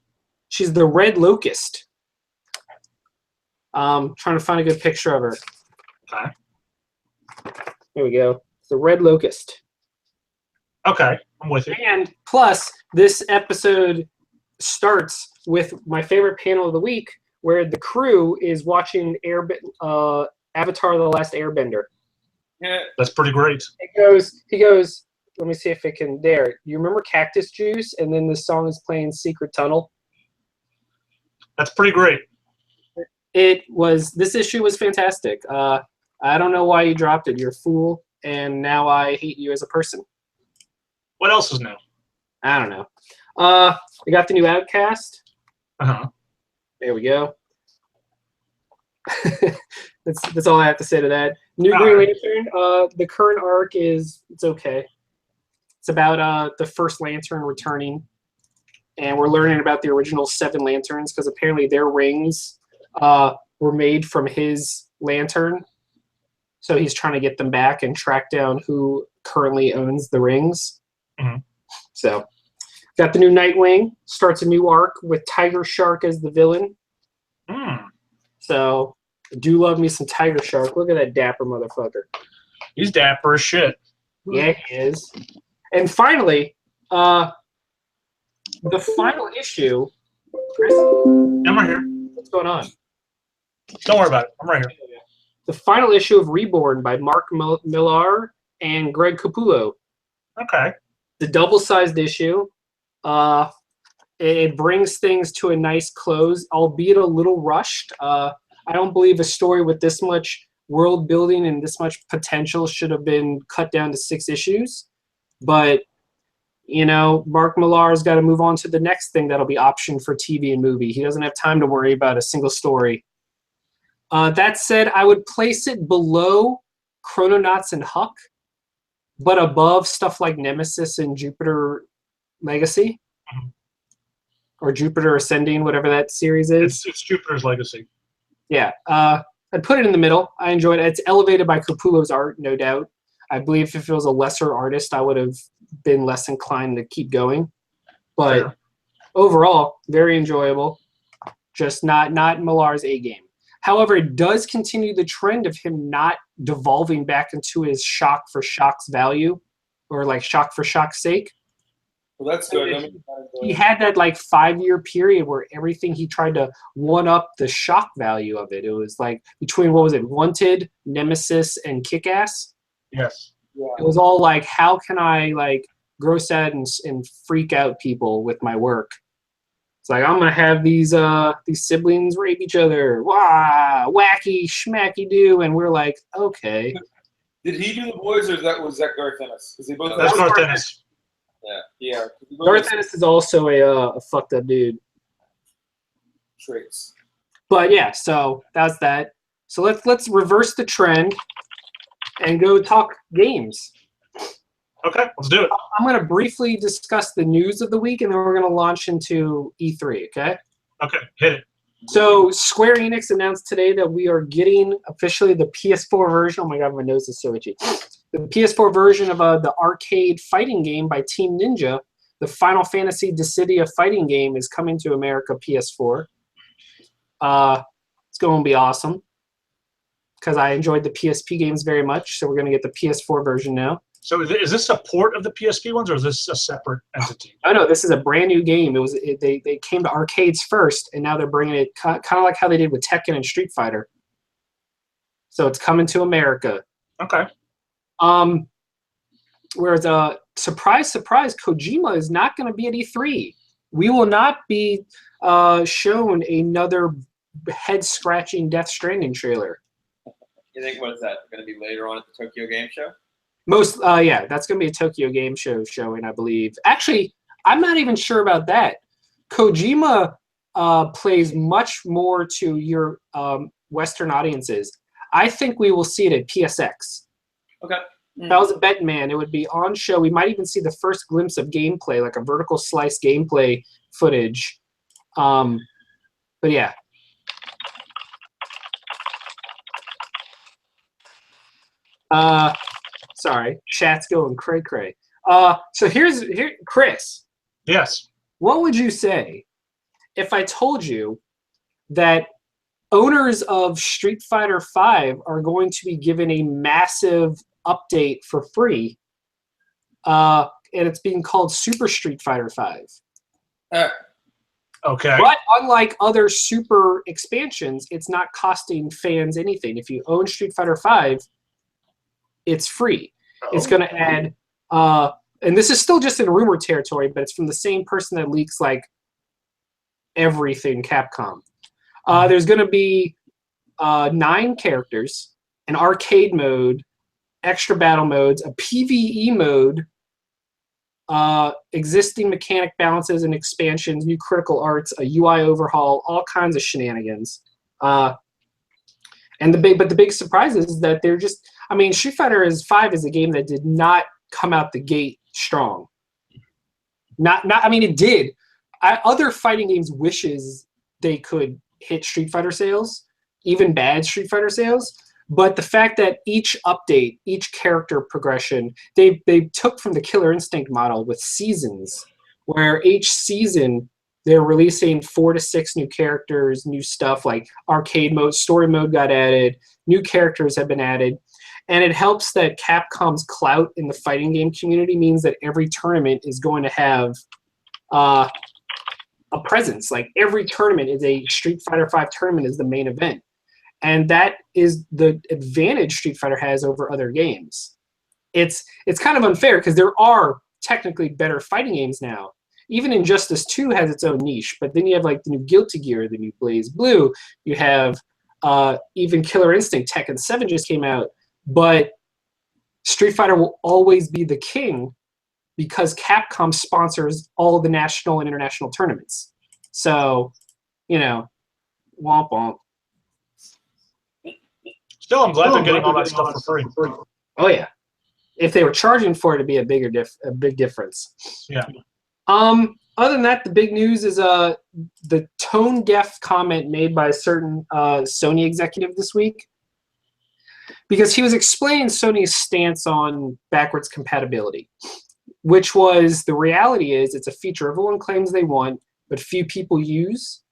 She's the Red Locust. Trying to find a good picture of her. Okay. There we go. The Red Locust. Okay, I'm with you. And plus, this episode starts with my favorite panel of the week, where the crew is watching Avatar: The Last Airbender. Yeah. That's pretty great. He goes. Let me see if it can. There. You remember Cactus Juice, and then the song is playing Secret Tunnel. That's pretty great. It was. This issue was fantastic. I don't know why you dropped it. You're a fool, and now I hate you as a person. What else is new? I don't know. We got the new Outcast. There we go. That's all I have to say to that. New Green Lantern. The current arc is it's okay. It's about the first Lantern returning, and we're learning about the original 7 Lanterns because apparently their rings were made from his lantern. So he's trying to get them back and track down who currently owns the rings. So, got the new Nightwing. Starts a new arc with Tiger Shark as the villain. So, I do love me some Tiger Shark. Look at that dapper motherfucker. He's dapper as shit. Yeah, he is. And finally, the final issue. Chris, I'm right here. what's going on? Don't worry about it. I'm right here. The final issue of Reborn by Mark Millar and Greg Capullo. Okay. The double-sized issue. It brings things to a nice close, albeit a little rushed. I don't believe a story with this much world building and this much potential should have been cut down to 6 issues. But, you know, Mark Millar's got to move on to the next thing that'll be optioned for TV and movie. He doesn't have time to worry about a single story. That said, I would place it below Chrononauts and Huck, but above stuff like Nemesis and Jupiter Legacy. Or Jupiter Ascending, whatever that series is. It's Jupiter's Legacy. Yeah. I'd put it in the middle. I enjoyed it. It's elevated by Capullo's art, no doubt. I believe if it was a lesser artist, I would have been less inclined to keep going. But overall, very enjoyable. just not Millar's A game. However, it does continue the trend of him not devolving back into his shock for shock's value, or like shock for shock's sake. Well, that's good. He had that like 5-year period where everything he tried to one up the shock value of it. It was like between, what was it, Wanted, Nemesis, and Kick-Ass. Yes. Yeah. It was all like, how can I like gross out and freak out people with my work? It's like, I'm gonna have these siblings rape each other. Wah, wacky, schmacky do, and we're like, okay. Did he do the boys, or was that Garth Ennis? Because they both. That's Garth Ennis. Yeah. Garth Ennis is also a fucked up dude. Traits. But yeah, so that's that. So let's reverse the trend and go talk games. Okay, let's do it. I'm going to briefly discuss the news of the week, and then we're going to launch into E3, okay? Okay, hit it. So Square Enix announced today that we are getting officially the PS4 version. Oh my god, my nose is so itchy. The PS4 version of the arcade fighting game by Team Ninja. The Final Fantasy Dissidia fighting game is coming to America PS4. It's going to be awesome because I enjoyed the PSP games very much, so we're going to get the PS4 version now. So is this a port of the PSP ones, or is this a separate entity? Oh no, this is a brand new game. They came to arcades first, and now they're bringing it kind of like how they did with Tekken and Street Fighter. So it's coming to America. Okay. Whereas surprise, Kojima is not going to be at E3. We will not be shown another head-scratching Death Stranding trailer. You think, what is that, going to be later on at the Tokyo Game Show? Yeah, that's going to be a Tokyo Game Show showing, I believe. Actually, I'm not even sure about that. Kojima plays much more to your Western audiences. I think we will see it at PSX. Okay. If I was a bet man, it would be on show. We might even see the first glimpse of gameplay, like a vertical slice gameplay footage. But yeah. Sorry, chat's going cray-cray. So here, Chris. Yes. What would you say if I told you that owners of Street Fighter V are going to be given a massive update for free, and it's being called Super Street Fighter V? Okay. But unlike other super expansions, it's not costing fans anything. If you own Street Fighter V, it's free. It's going to add, and this is still just in rumor territory, but it's from the same person that leaks like everything Capcom. There's going to be 9 characters, an arcade mode, extra battle modes, a PvE mode, existing mechanic balances and expansions, new critical arts, a UI overhaul, all kinds of shenanigans. And the big surprise is that they're just, I mean, Street Fighter V is a game that did not come out the gate strong. I mean, it did. Other fighting games wishes they could hit Street Fighter sales, even bad Street Fighter sales. But the fact that each update, each character progression, they took from the Killer Instinct model with seasons, where each season they're releasing 4 to 6 new characters, new stuff like arcade mode, story mode got added, new characters have been added. And it helps that Capcom's clout in the fighting game community means that every tournament is going to have a presence. Like every tournament is a Street Fighter V tournament is the main event. And that is the advantage Street Fighter has over other games. It's kind of unfair because there are technically better fighting games now. Even Injustice 2 has its own niche, but then you have like the new Guilty Gear, the new Blaze Blue. You have even Killer Instinct. Tekken 7 just came out. But Street Fighter will always be the king because Capcom sponsors all the national and international tournaments. So, womp womp. Still, I'm glad they're getting all that stuff for free. Oh yeah, if they were charging for it, it'd be a big difference. Yeah. Other than that, the big news is the tone deaf comment made by a certain Sony executive this week, because he was explaining Sony's stance on backwards compatibility, which was the reality is it's a feature everyone claims they want, but few people use.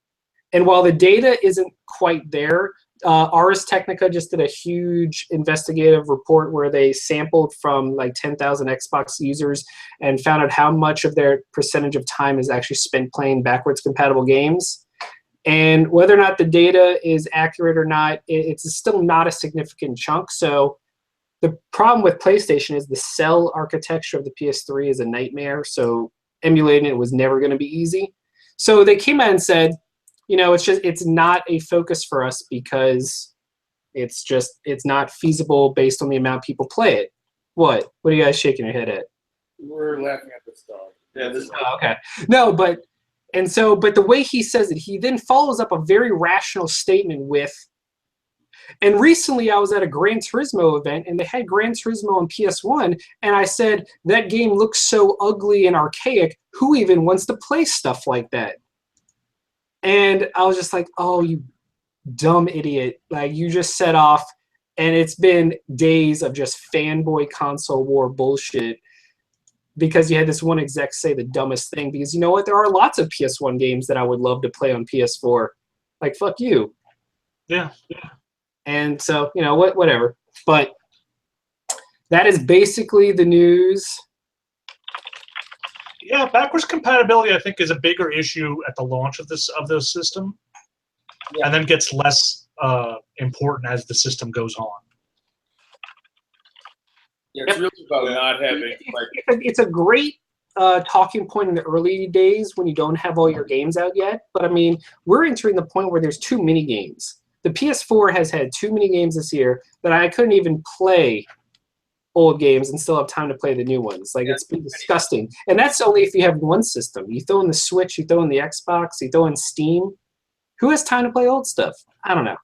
And while the data isn't quite there, Ars Technica just did a huge investigative report where they sampled from like 10,000 Xbox users and found out how much of their percentage of time is actually spent playing backwards compatible games. And whether or not the data is accurate or not, it's still not a significant chunk. So the problem with PlayStation is the cell architecture of the PS3 is a nightmare. So emulating it was never going to be easy. So they came out and said, it's not a focus for us because it's not feasible based on the amount people play it. What are you guys shaking your head at? We're laughing at this dog. Yeah, this Oh, okay. No, but the way he says it, he then follows up a very rational statement with, and recently I was at a Gran Turismo event and they had Gran Turismo on PS1 and I said, that game looks so ugly and archaic, who even wants to play stuff like that? And I was just like, oh, you dumb idiot. Like, you just set off, and it's been days of just fanboy console war bullshit because you had this one exec say the dumbest thing. Because you know what? There are lots of PS1 games that I would love to play on PS4. Like, fuck you. Yeah. And so, whatever. But that is basically the news. Yeah, backwards compatibility I think is a bigger issue at the launch of the system, and then gets less important as the system goes on. Yeah, it's really about not having It's a great talking point in the early days when you don't have all your games out yet. But I mean, we're entering the point where there's too many games. The PS4 has had too many games this year that I couldn't even play old games and still have time to play the new ones. Like, it's been disgusting. And that's only if you have one system. You throw in the Switch, you throw in the Xbox, you throw in Steam. Who has time to play old stuff? I don't know.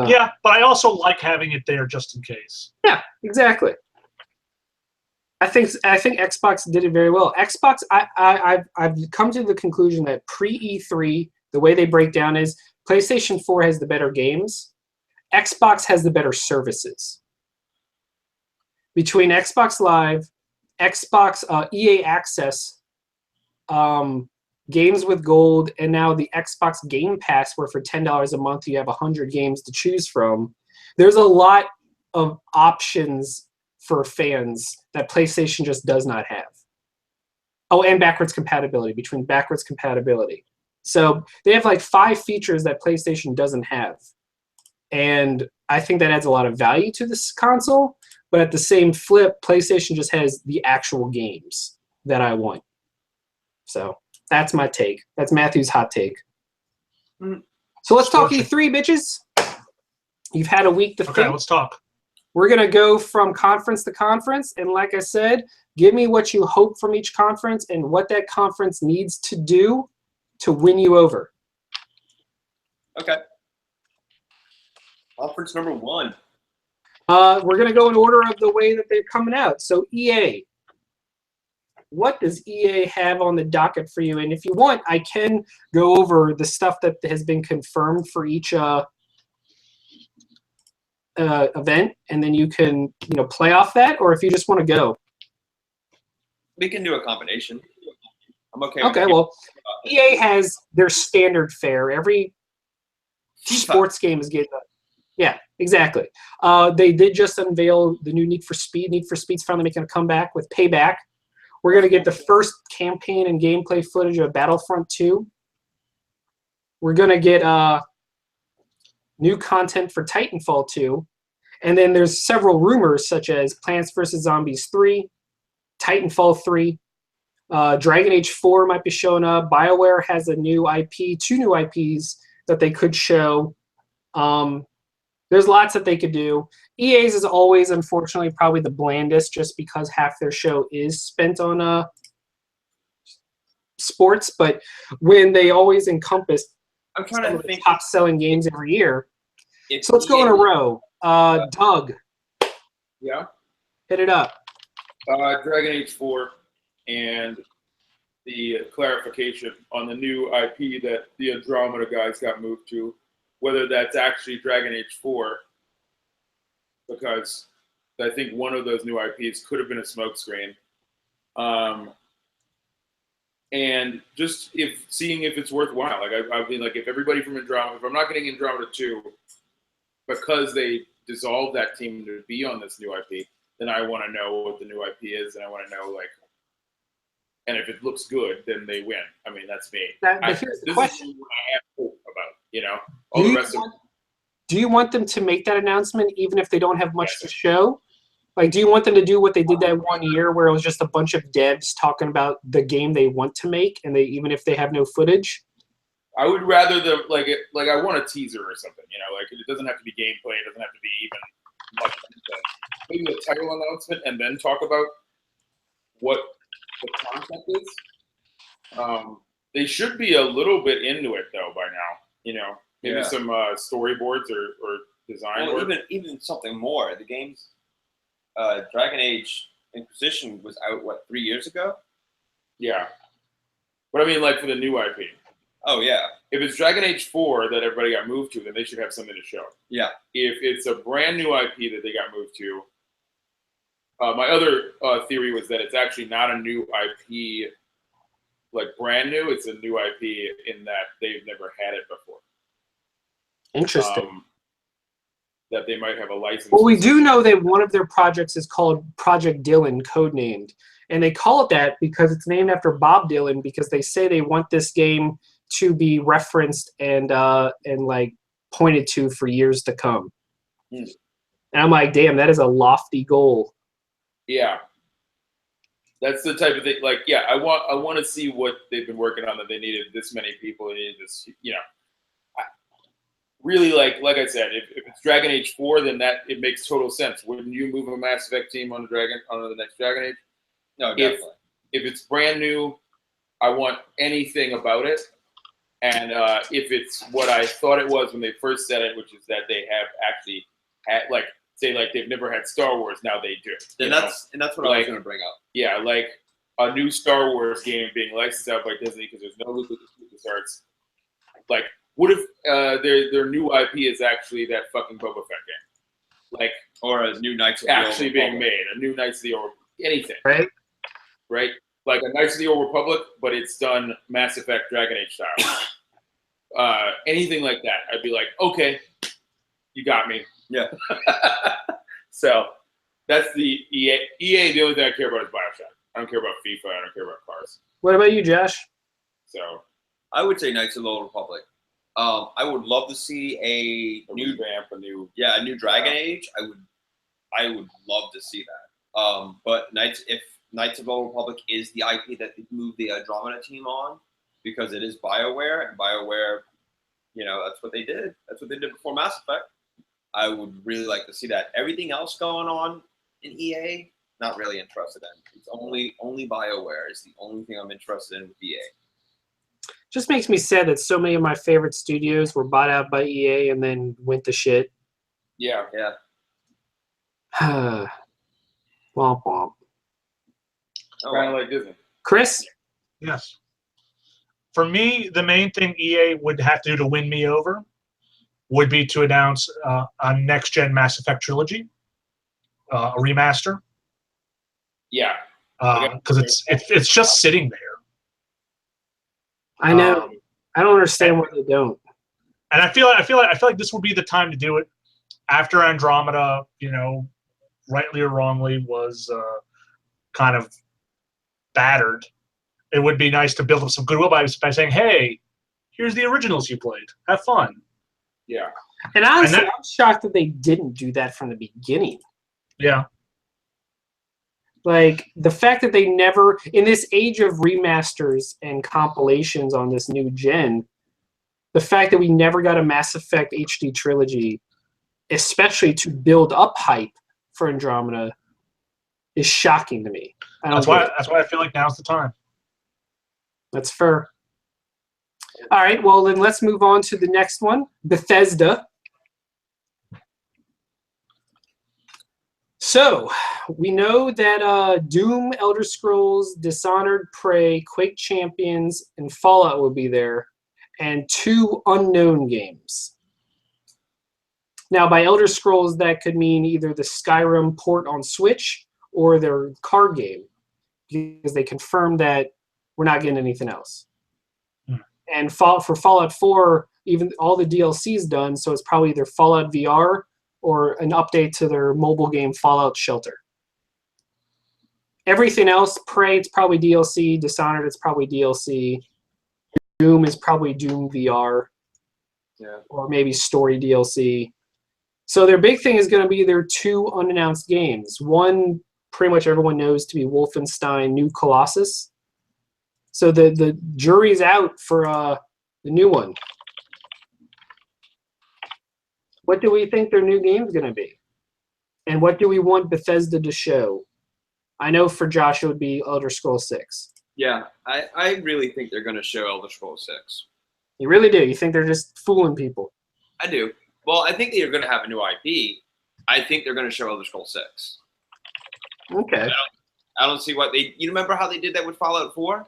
Yeah, but I also like having it there just in case. Yeah, exactly. I think Xbox did it very well. Xbox, I've come to the conclusion that pre-E3, the way they break down is PlayStation 4 has the better games. Xbox has the better services. Between Xbox Live, Xbox EA Access, Games with Gold, and now the Xbox Game Pass, where for $10 a month you have 100 games to choose from, there's a lot of options for fans that PlayStation just does not have. Oh, and backwards compatibility, between backwards compatibility. So they have like 5 features that PlayStation doesn't have. And I think that adds a lot of value to this console. But at the same flip, PlayStation just has the actual games that I want. So that's my take. That's Matthew's hot take. So let's talk E3, bitches. You've had a week to think. Okay, let's talk. We're going to go from conference to conference. And like I said, give me what you hope from each conference and what that conference needs to do to win you over. Okay. Conference number 1. We're going to go in order of the way that they're coming out. So EA. What does EA have on the docket for you? And if you want, I can go over the stuff that has been confirmed for each event, and then you can play off that, or if you just want to go. We can do a combination. I'm okay. Okay, well, EA has their standard fare. Every sports game is getting a... Yeah, exactly. They did just unveil the new Need for Speed. Need for Speed's finally making a comeback with Payback. We're going to get the first campaign and gameplay footage of Battlefront 2. We're going to get new content for Titanfall 2. And then there's several rumors such as Plants vs. Zombies 3, Titanfall 3, Dragon Age 4 might be showing up. BioWare has a new IP, 2 new IPs that they could show. There's lots that they could do. EA's is always, unfortunately, probably the blandest just because half their show is spent on sports. But when they always encompass I'm trying some to of the think. top-selling games every year. If So let's go in a EA row. Doug, Yeah. hit it up. Dragon Age 4 and the clarification on the new IP that the Andromeda guys got moved to, whether that's actually Dragon Age 4, because I think one of those new IPs could have been a smokescreen. and just seeing if it's worthwhile. Like I mean, like if everybody from Andromeda, if I'm not getting Andromeda 2 because they dissolved that team to be on this new IP, then I want to know what the new IP is, and I want to know like, and if it looks good, then they win. I mean, that's me. But here's the question: is what I have hope about. You know, all the rest of. Do you want them to make that announcement even if they don't have much to show? Like, do you want them to do what they did that one year where it was just a bunch of devs talking about the game they want to make, and even if they have no footage? I would rather I want a teaser or something, you know, like it doesn't have to be gameplay, it doesn't have to be even much content. Maybe a title announcement and then talk about what the content is. They should be a little bit into it though by now, you know. Maybe some storyboards or design work. Even something more. The game's Dragon Age Inquisition was out 3 years ago? Yeah. But I mean like for the new IP. Oh yeah. If it's Dragon Age 4 that everybody got moved to, then they should have something to show. Yeah. If it's a brand new IP that they got moved to, my other theory was that it's actually not a new IP, like brand new. It's a new IP in that they've never had it before. Interesting. That they might have a license. Well, we do know that one of their projects is called Project Dylan, codenamed. And they call it that because it's named after Bob Dylan, because they say they want this game to be referenced and like pointed to for years to come. And I'm like, damn, that is a lofty goal. Yeah. That's the type of thing. Like, yeah, I want to see what they've been working on, that they needed this many people, they needed this, you know. Really, like I said, if it's Dragon Age 4, then it makes total sense. Wouldn't you move a Mass Effect team on the next Dragon Age? No, definitely. If it's brand new, I want anything about it. And if it's what I thought it was when they first said it, which is that they have actually had, like, say, like they've never had Star Wars, now they do. And that's what I was going to bring up. Yeah, like a new Star Wars game being licensed out by Disney because there's no LucasArts. Like, what if their new IP is actually that fucking Boba Fett game? Like, or a new Knights of the Old actually being made, a new Knights of the Old, anything. Right? Like a Knights of the Old Republic, but it's done Mass Effect Dragon Age style. Anything like that, I'd be like, okay, you got me. Yeah. So that's the EA. EA, the only thing I care about is BioShock. I don't care about FIFA. I don't care about cars. What about you, Josh? So I would say Knights of the Old Republic. I would love to see a new Dragon Age. I would love to see that. But if Knights of the Old Republic is the IP that they moved the Andromeda team on, because it is BioWare, and BioWare, you know, that's what they did. That's what they did before Mass Effect. I would really like to see that. Everything else going on in EA, not really interested in. It's only BioWare is the only thing I'm interested in with EA. Just makes me sad that so many of my favorite studios were bought out by EA and then went to shit. yeah. Womp womp. Kind of like Disney. Chris? Yes. For me, the main thing EA would have to do to win me over would be to announce a next-gen Mass Effect trilogy, a remaster. Yeah. Because it's just sitting there. I know. I don't understand why they don't. And I feel like this would be the time to do it after Andromeda, you know, rightly or wrongly, was kind of battered. It would be nice to build up some goodwill by saying, "Hey, here's the originals you played. Have fun." Yeah. And honestly, I'm shocked that they didn't do that from the beginning. Yeah. Like, the fact that they never, in this age of remasters and compilations on this new gen, the fact that we never got a Mass Effect HD trilogy, especially to build up hype for Andromeda, is shocking to me. That's why I feel like now's the time. That's fair. All right, well, then let's move on to the next one, Bethesda. So, we know that Doom, Elder Scrolls, Dishonored, Prey, Quake Champions, and Fallout will be there, and 2 unknown games. Now, by Elder Scrolls, that could mean either the Skyrim port on Switch or their card game, because they confirmed that we're not getting anything else. Hmm. And for Fallout 4, even all the DLC's done, so it's probably either Fallout VR or an update to their mobile game Fallout Shelter. Everything else, Prey, it's probably DLC. Dishonored, it's probably DLC. Doom is probably Doom VR. Yeah. Or maybe story DLC. So their big thing is going to be their 2 unannounced games. One, pretty much everyone knows to be Wolfenstein New Colossus. So the jury's out for the new one. What do we think their new game's going to be? And what do we want Bethesda to show? I know for Josh it would be Elder Scrolls 6. Yeah, I really think they're going to show Elder Scrolls 6. You really do? You think they're just fooling people? I do. Well, I think they're going to have a new IP. I think they're going to show Elder Scrolls 6. Okay. I don't see what they... You remember how they did that with Fallout 4?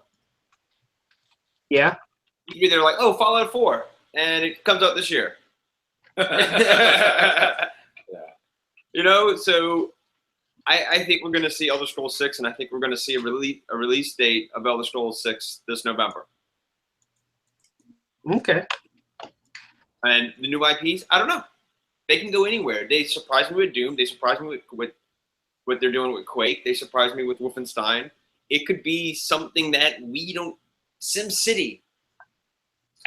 Yeah. They're like, oh, Fallout 4, and it comes out this year. Yeah. You know, so I think we're going to see Elder Scrolls 6, and I think we're going to see a release date of Elder Scrolls 6 this November. Okay. And the new IPs, I don't know. They can go anywhere. They surprised me with Doom. They surprised me with what they're doing with Quake. They surprised me with Wolfenstein. It could be something that we don't... SimCity.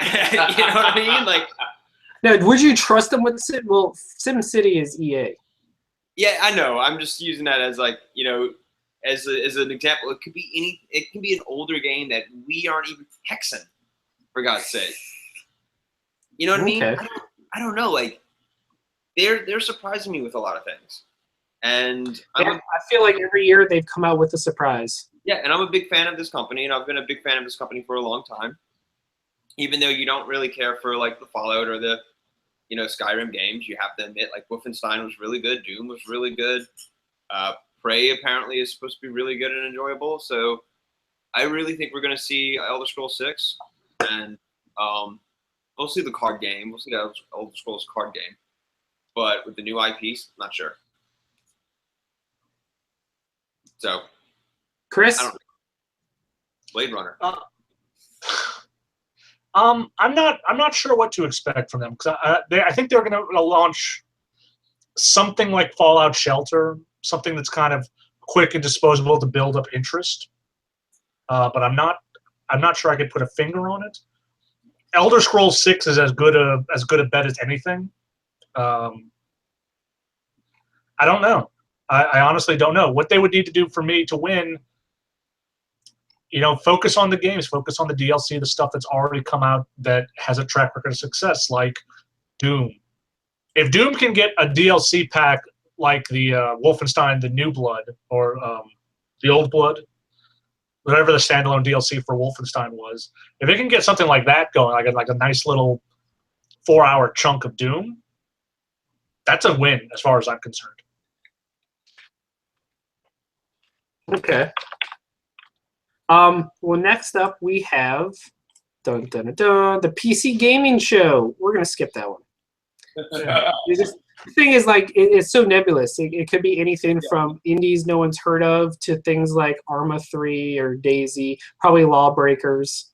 You know what I mean? Like, now, would you trust them with Sim? Well, SimCity is EA. yeah, I know. I'm just using that as like, you know, as an example. It could be any. It can be an older game that we aren't even hexing, for God's sake. You know what I mean? Okay. I don't know. Like, they're surprising me with a lot of things, and Yeah, I feel like every year they've come out with a surprise. yeah, and I'm a big fan of this company, and I've been a big fan of this company for a long time. Even though you don't really care for like the Fallout or the, you know, Skyrim games, you have to admit like Wolfenstein was really good, Doom was really good, Prey apparently is supposed to be really good and enjoyable. So I really think we're gonna see Elder Scrolls 6, and we'll see the card game, we'll see the Elder Scrolls card game, but with the new IPs, not sure. So, Chris? I don't know. Blade Runner. I'm not sure what to expect from them, because I think they're going to launch something like Fallout Shelter, something that's kind of quick and disposable to build up interest. But I'm not sure I could put a finger on it. Elder Scrolls 6 is as good a bet as anything. I don't know. I honestly don't know what they would need to do for me to win. You know, focus on the games, focus on the DLC, the stuff that's already come out that has a track record of success, like Doom. If Doom can get a DLC pack like the Wolfenstein, the New Blood, or the Old Blood, whatever the standalone DLC for Wolfenstein was, if it can get something like that going, like a nice little 4-hour chunk of Doom, that's a win as far as I'm concerned. Okay. Well, next up we have the PC gaming show. We're gonna skip that one. The thing is, like, it's so nebulous. It could be anything from indies no one's heard of to things like Arma 3 or Daisy, probably Lawbreakers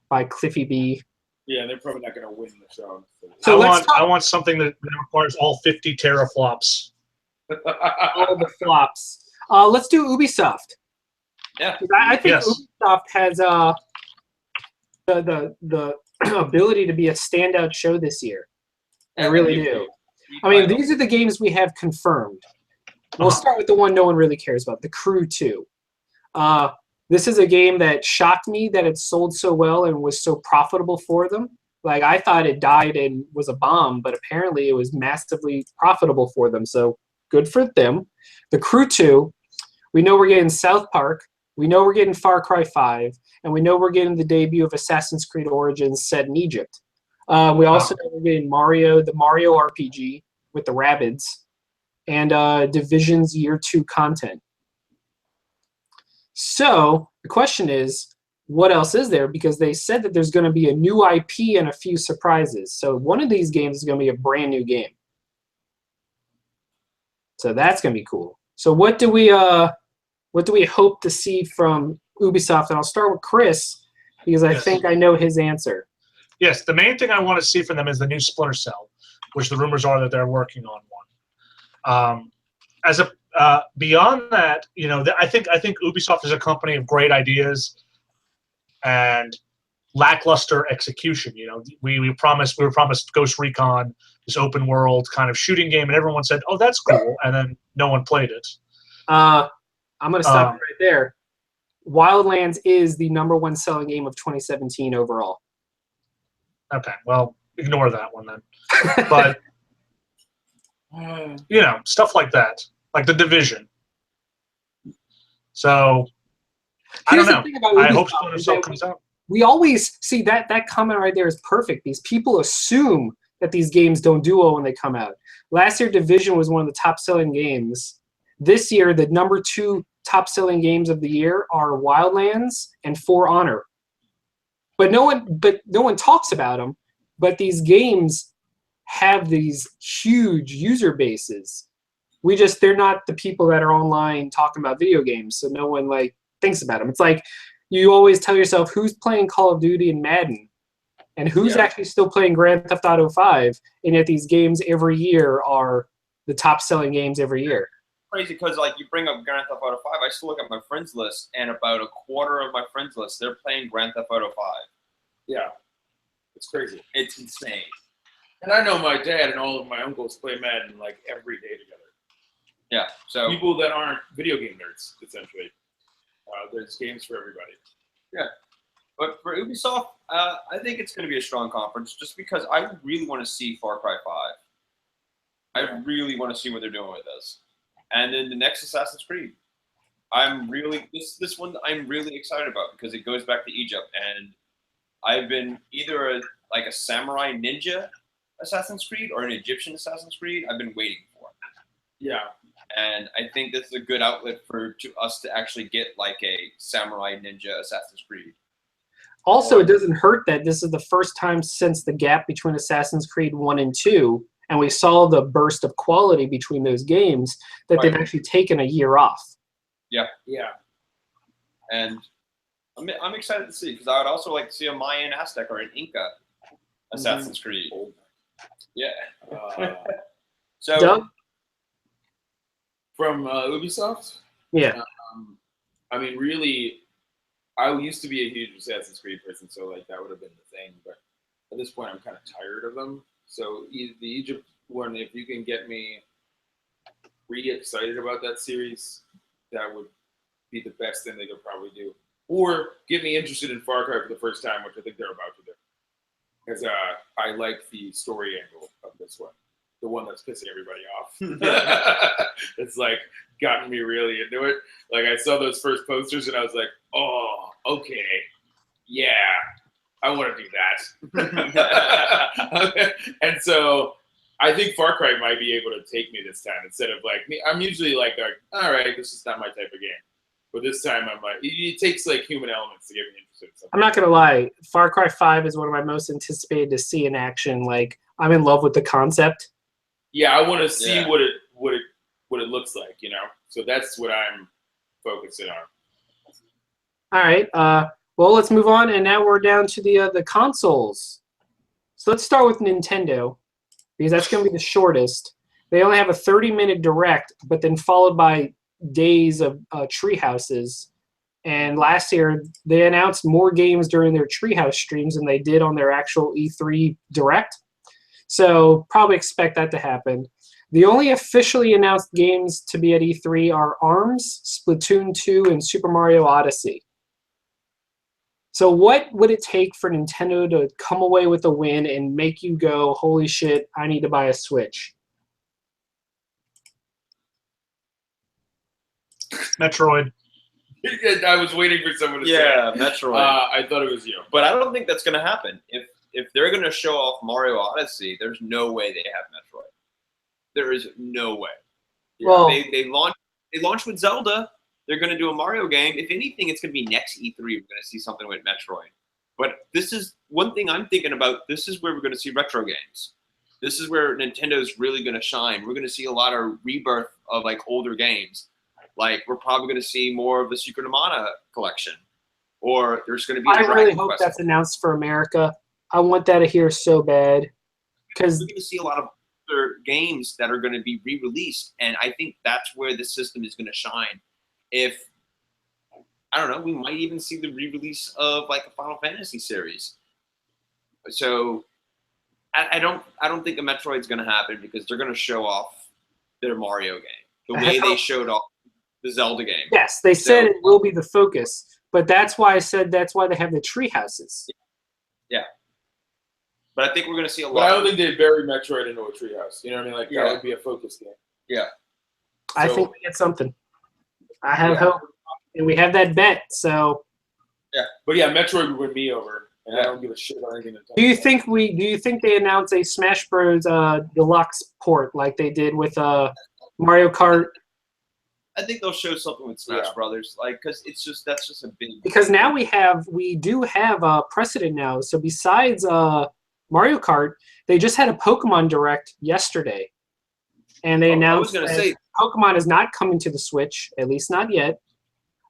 by Cliffy B. Yeah, they're probably not going to win the show. So I want something that requires all 50 teraflops. all the flops. Let's do Ubisoft. Yeah. I think Yes. Ubisoft has the ability to be a standout show this year. I really do. I mean, these are the games we have confirmed. We'll start with the one no one really cares about, The Crew 2. This is a game that shocked me that it sold so well and was so profitable for them. Like, I thought it died and was a bomb, but apparently it was massively profitable for them. So good for them. The Crew 2, we know we're getting South Park. We know we're getting Far Cry 5. And we know we're getting the debut of Assassin's Creed Origins set in Egypt. We also know we're getting Mario, the Mario RPG with the Rabbids, and Division's Year 2 content. So the question is, what else is there? Because they said that there's going to be a new IP and a few surprises. So one of these games is going to be a brand new game. So that's going to be cool. So what do we hope to see from Ubisoft, and I'll start with Chris because I Yes. think I know his answer. Yes, the main thing I want to see from them is the new Splinter Cell, which the rumors are that they're working on one. Beyond that, I think Ubisoft is a company of great ideas and lackluster execution. We were promised Ghost Recon, this open world kind of shooting game, and everyone said, "Oh, that's cool," and then no one played it. I'm going to stop you right there. Wildlands is the #1 selling game of 2017 overall. Okay, well, ignore that one then. But stuff like that, like The Division. So I Here's don't the know. thing about I hope Ubisoft Splinter is Cell that comes out. we always see that comment right there is perfect. These people assume that these games don't do well when they come out. Last year, Division was one of the top-selling games. This year, the #2 top-selling games of the year are Wildlands and For Honor. But no one talks about them. But these games have these huge user bases. They're not the people that are online talking about video games, so no one thinks about them. It's like you always tell yourself who's playing Call of Duty and Madden, and who's actually still playing Grand Theft Auto 5, and yet these games every year are the top-selling games every year. Crazy because you bring up Grand Theft Auto 5, I still look at my friends list, and about a quarter of my friends list, they're playing Grand Theft Auto 5. Yeah, it's crazy. It's insane. And I know my dad and all of my uncles play Madden every day together. Yeah, so People that aren't video game nerds, essentially. There's games for everybody. yeah. But for Ubisoft, I think it's going to be a strong conference just because I really want to see Far Cry 5. I really want to see what they're doing with this. And then the next Assassin's Creed. This one I'm really excited about because it goes back to Egypt, and I've been either a samurai ninja Assassin's Creed or an Egyptian Assassin's Creed. I've been waiting for. Yeah. And I think this is a good outlet for us to actually get a samurai ninja Assassin's Creed. Also, it doesn't hurt that this is the first time since the gap between Assassin's Creed 1 and 2, and we saw the burst of quality between those games, that they've actually taken a year off. Yeah. Yeah. And I'm excited to see because I would also like to see a Mayan, Aztec, or an Inca Assassin's Creed. Yeah. So Doug? From Ubisoft? Yeah. Really, I used to be a huge Assassin's Creed person, so that would have been the thing. But at this point, I'm kind of tired of them. So the Egypt one, if you can get me re-excited about that series, that would be the best thing they could probably do. Or get me interested in Far Cry for the first time, which I think they're about to do. Because I like the story angle of this one. The one that's pissing everybody off. It's gotten me really into it. I saw those first posters and I was like, oh, okay. Yeah, I want to do that. And so I think Far Cry might be able to take me this time instead of me. I'm usually all right, this is not my type of game. But this time I'm it takes human elements to get me interested in something. I'm not going to lie. Far Cry 5 is one of my most anticipated to see in action. I'm in love with the concept. Yeah, I want to see what it looks like, So that's what I'm focusing on. All right. Well, let's move on, and now we're down to the consoles. So let's start with Nintendo because that's going to be the shortest. They only have a 30-minute direct, but then followed by days of treehouses. And last year, they announced more games during their treehouse streams than they did on their actual E3 direct. So probably expect that to happen. The only officially announced games to be at E3 are ARMS, Splatoon 2, and Super Mario Odyssey. So what would it take for Nintendo to come away with a win and make you go, holy shit, I need to buy a Switch? Metroid. I was waiting for someone to say yeah, Metroid. I thought it was you. But I don't think that's going to happen. If they're going to show off Mario Odyssey, there's no way they have Metroid. There is no way. Well, they launched with Zelda. They're going to do a Mario game. If anything, it's going to be next E3. We're going to see something with Metroid. But this is one thing I'm thinking about. This is where we're going to see retro games. This is where Nintendo's really going to shine. We're going to see a lot of rebirth of older games. We're probably going to see more of the Secret of Mana collection. or there's going to be. I really Dragon hope Quest. that's announced for America. I want that to hear so bad because We're going to see a lot of other games that are going to be re-released, and I think that's where the system is going to shine. If I don't know, we might even see the re-release of like a Final Fantasy series. So I don't think a Metroid's going to happen because they're going to show off their Mario game the way they showed off the Zelda game. yes, they said it will be the focus, but that's why I said that's why they have the tree houses. Yeah. But I think we're going to see a lot. But I don't think they'd bury Metroid into a treehouse. You know what I mean? Like, Yeah. that would be a focus game. Yeah. I So- think we get something. I have Yeah. hope, and we have that bet. So, But yeah, Metroid would win me over, and I Yeah. don't give a shit about anything. do you think they announce a Smash Bros. Deluxe port like they did with Mario Kart? I think they'll show something with Smash Yeah. Brothers, like because that's just a big. Because now we do have precedent now. So besides Mario Kart, they just had a Pokemon Direct yesterday, and they I was announced going to that say, Pokemon is not coming to the Switch, at least not yet.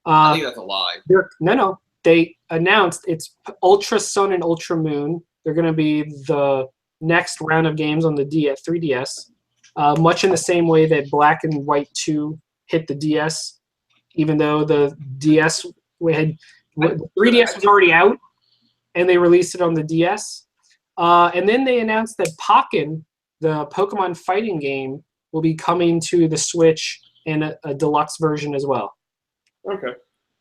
I think that's a lie. No. They announced it's Ultra Sun and Ultra Moon. They're going to be the next round of games on the 3DS, much in the same way that Black and White 2 hit the DS, even though the DS the 3DS was already out, and they released it on the DS. And then they announced that Pokken, the Pokemon fighting game, will be coming to the Switch in a deluxe version as well. Okay.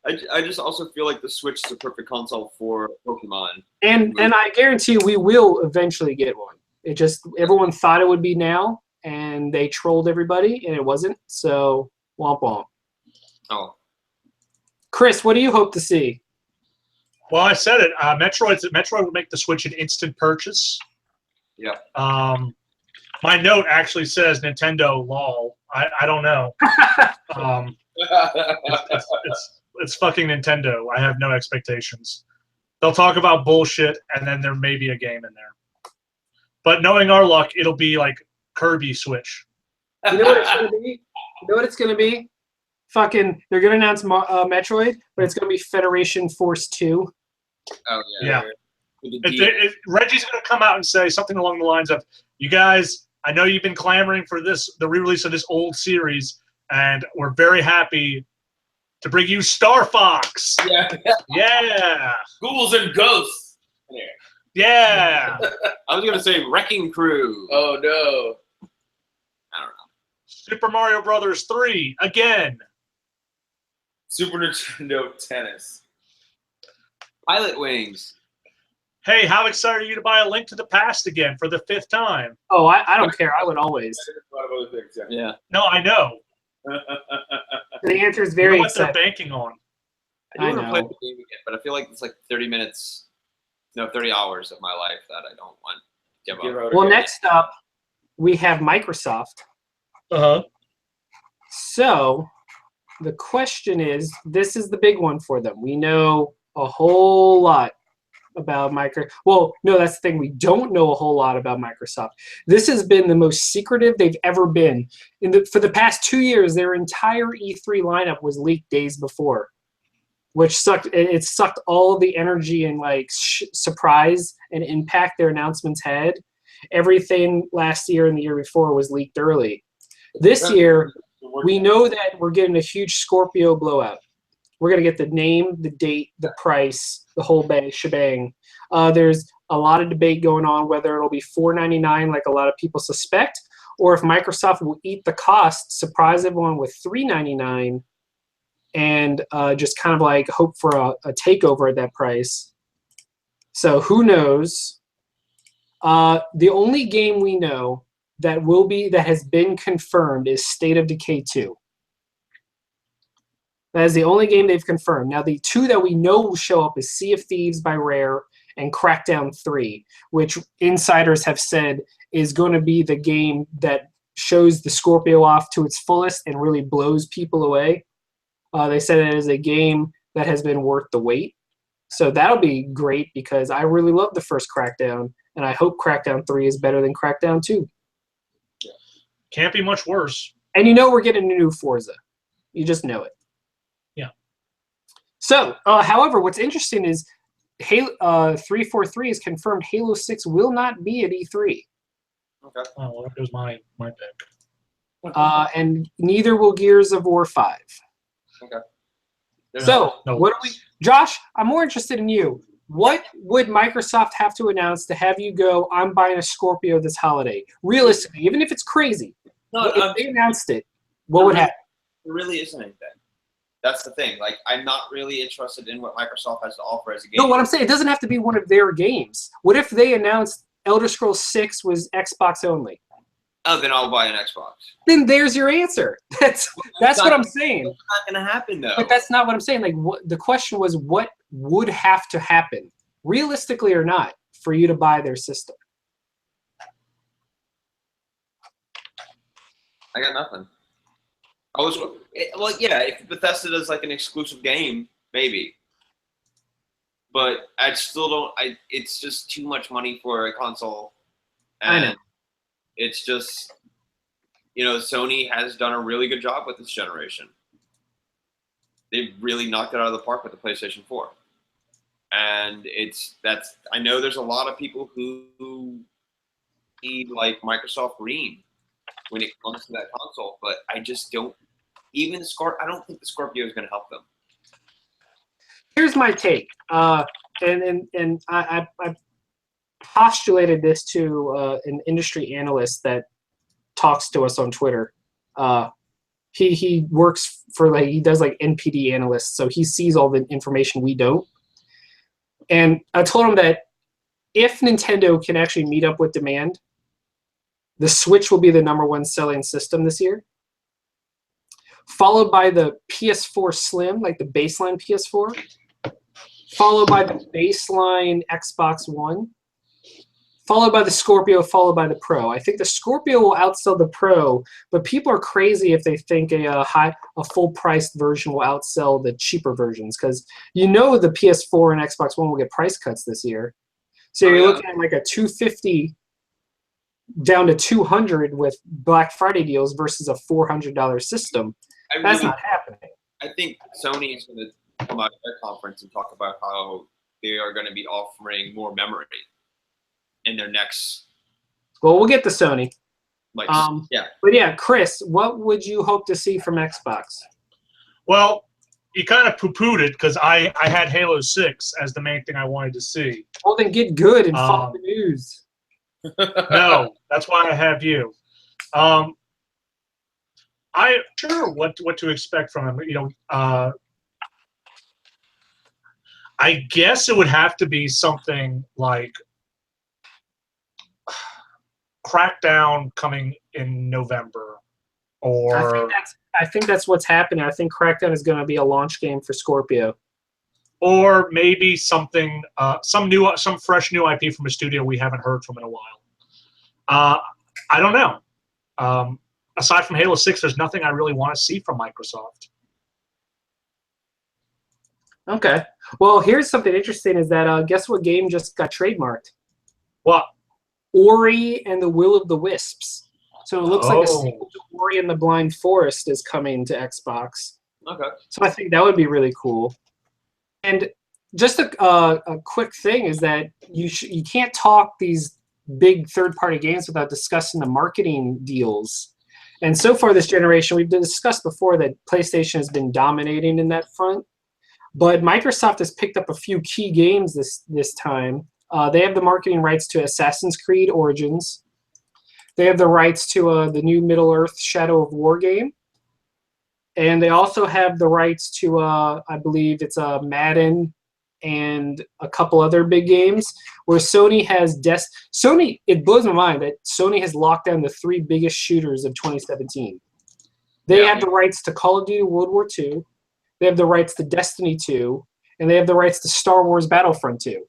I just also feel like the Switch is a perfect console for Pokemon. And I guarantee we will eventually get one. It just everyone thought it would be now, and they trolled everybody, and it wasn't. So womp womp. Oh, Chris, what do you hope to see? Well, I said it. Metroid would make the Switch an instant purchase. yeah. My note actually says Nintendo lol. I don't know. It's fucking Nintendo. I have no expectations. They'll talk about bullshit, and then there may be a game in there. But knowing our luck, it'll be like Kirby Switch. You know what it's gonna be? You know what it's gonna be? Fucking, they're gonna announce Metroid, but it's gonna be Federation Force 2. Oh Yeah. With the D- Reggie's going to come out and say something along the lines of, "You guys, I know you've been clamoring for the re-release of this old series, and we're very happy to bring you Star Fox." Yeah. Yeah. Ghouls and ghosts. Yeah. I was gonna say Wrecking Crew. Oh no. I don't know. Super Mario Brothers 3 again. Super Nintendo Tennis. Pilot Wings. Hey, how excited are you to buy A Link to the Past again for the 5th time? Oh, I don't care. I would always. A lot of other things. Yeah. Yeah. No, I know. The answer is You very know what they're exciting. banking on. I do I want to play know. the game again, but I feel like it's like 30 hours of my life that I don't want to give Give up. out a Well, game. next up, we have Microsoft. Uh-huh. So the question is, this is the big one for them. We know a whole lot about Well, no, that's the thing. We don't know a whole lot about Microsoft. This has been the most secretive they've ever been. For the past 2 years, their entire E3 lineup was leaked days before, which sucked. It sucked all of the energy and surprise and impact their announcements had. Everything last year and the year before was leaked early. This year, we know that we're getting a huge Scorpio blowout. We're going to get the name, the date, the price, the whole shebang. There's a lot of debate going on whether it'll be $4.99 like a lot of people suspect, or if Microsoft will eat the cost, surprise everyone with $3.99, and just kind of like hope for a takeover at that price. So who knows? The only game we know that has been confirmed is State of Decay 2. That is the only game they've confirmed. Now, the two that we know will show up is Sea of Thieves by Rare and Crackdown 3, which insiders have said is going to be the game that shows the Scorpio off to its fullest and really blows people away. They said it is a game that has been worth the wait. So that'll be great because I really love the first Crackdown, and I hope Crackdown 3 is better than Crackdown 2. Can't be much worse. And you know we're getting a new Forza. You just know it. Yeah. So, however, what's interesting is Halo 343 has confirmed Halo 6 will not be at E3. Okay. Oh, well, that was my pick. And neither will Gears of War 5. Okay. So, No what do we, Josh? I'm more interested in you. What would Microsoft have to announce to have you go, I'm buying a Scorpio this holiday? Realistically, even if it's crazy, if they announced it, what would happen? There really isn't anything. That's the thing. Like, I'm not really interested in what Microsoft has to offer as a game. No, what I'm saying, it doesn't have to be one of their games. What if they announced Elder Scrolls 6 was Xbox only? Oh, then I'll buy an Xbox. Then there's your answer. That's what I'm saying. It's not going to happen, though. But that's not what I'm saying. Like, the question was, what would have to happen, realistically or not, for you to buy their system? I got nothing. Well, yeah, if Bethesda does like an exclusive game, maybe. But I still don't. It's just too much money for a console. And I know. It's just, Sony has done a really good job with this generation. They've really knocked it out of the park with the PlayStation 4. And I know there's a lot of people who need like Microsoft Green when it comes to that console, but I just don't. I don't think the Scorpio is going to help them. Here's my take, and I postulated this to an industry analyst that talks to us on Twitter. He works for he does like NPD analysts, so he sees all the information we don't. And I told him that if Nintendo can actually meet up with demand, the Switch will be the #1 selling system this year, followed by the PS4 Slim, like the baseline PS4, followed by the baseline Xbox One, followed by the Scorpio, followed by the Pro. I think the Scorpio will outsell the Pro, but people are crazy if they think a full-priced version will outsell the cheaper versions, because the PS4 and Xbox One will get price cuts this year. So you're looking at like a $250 down to $200 with Black Friday deals versus a $400 system. That's not happening. I think Sony is going to come out at their conference and talk about how they are going to be offering more memory in their next. Well, we'll get to Sony. Yeah. But yeah, Chris, what would you hope to see from Xbox? Well, you kind of poo-pooed it because I had Halo 6 as the main thing I wanted to see. Well, then get good and follow the news. No, that's why I have you. I'm sure what to expect from him. I guess it would have to be something like Crackdown coming in November, or I think that's what's happening. I think Crackdown is going to be a launch game for Scorpio, or maybe something, some fresh new IP from a studio we haven't heard from in a while. I don't know. Aside from Halo 6, there's nothing I really want to see from Microsoft. Okay. Well, here's something interesting: is that guess what game just got trademarked? What? Ori and the Will of the Wisps. So it looks like a Oh. sequel to Ori and the Blind Forest is coming to Xbox. Okay. So I think that would be really cool. And just a quick thing is that you can't talk these big third-party games without discussing the marketing deals. And so far this generation, we've discussed before that PlayStation has been dominating in that front. But Microsoft has picked up a few key games this time. They have the marketing rights to Assassin's Creed Origins. They have the rights to the new Middle-earth Shadow of War game. And they also have the rights to, I believe it's Madden and a couple other big games, where Sony has it blows my mind that Sony has locked down the 3 biggest shooters of 2017. They have the rights to Call of Duty World War II, they have the rights to Destiny 2, and they have the rights to Star Wars Battlefront 2.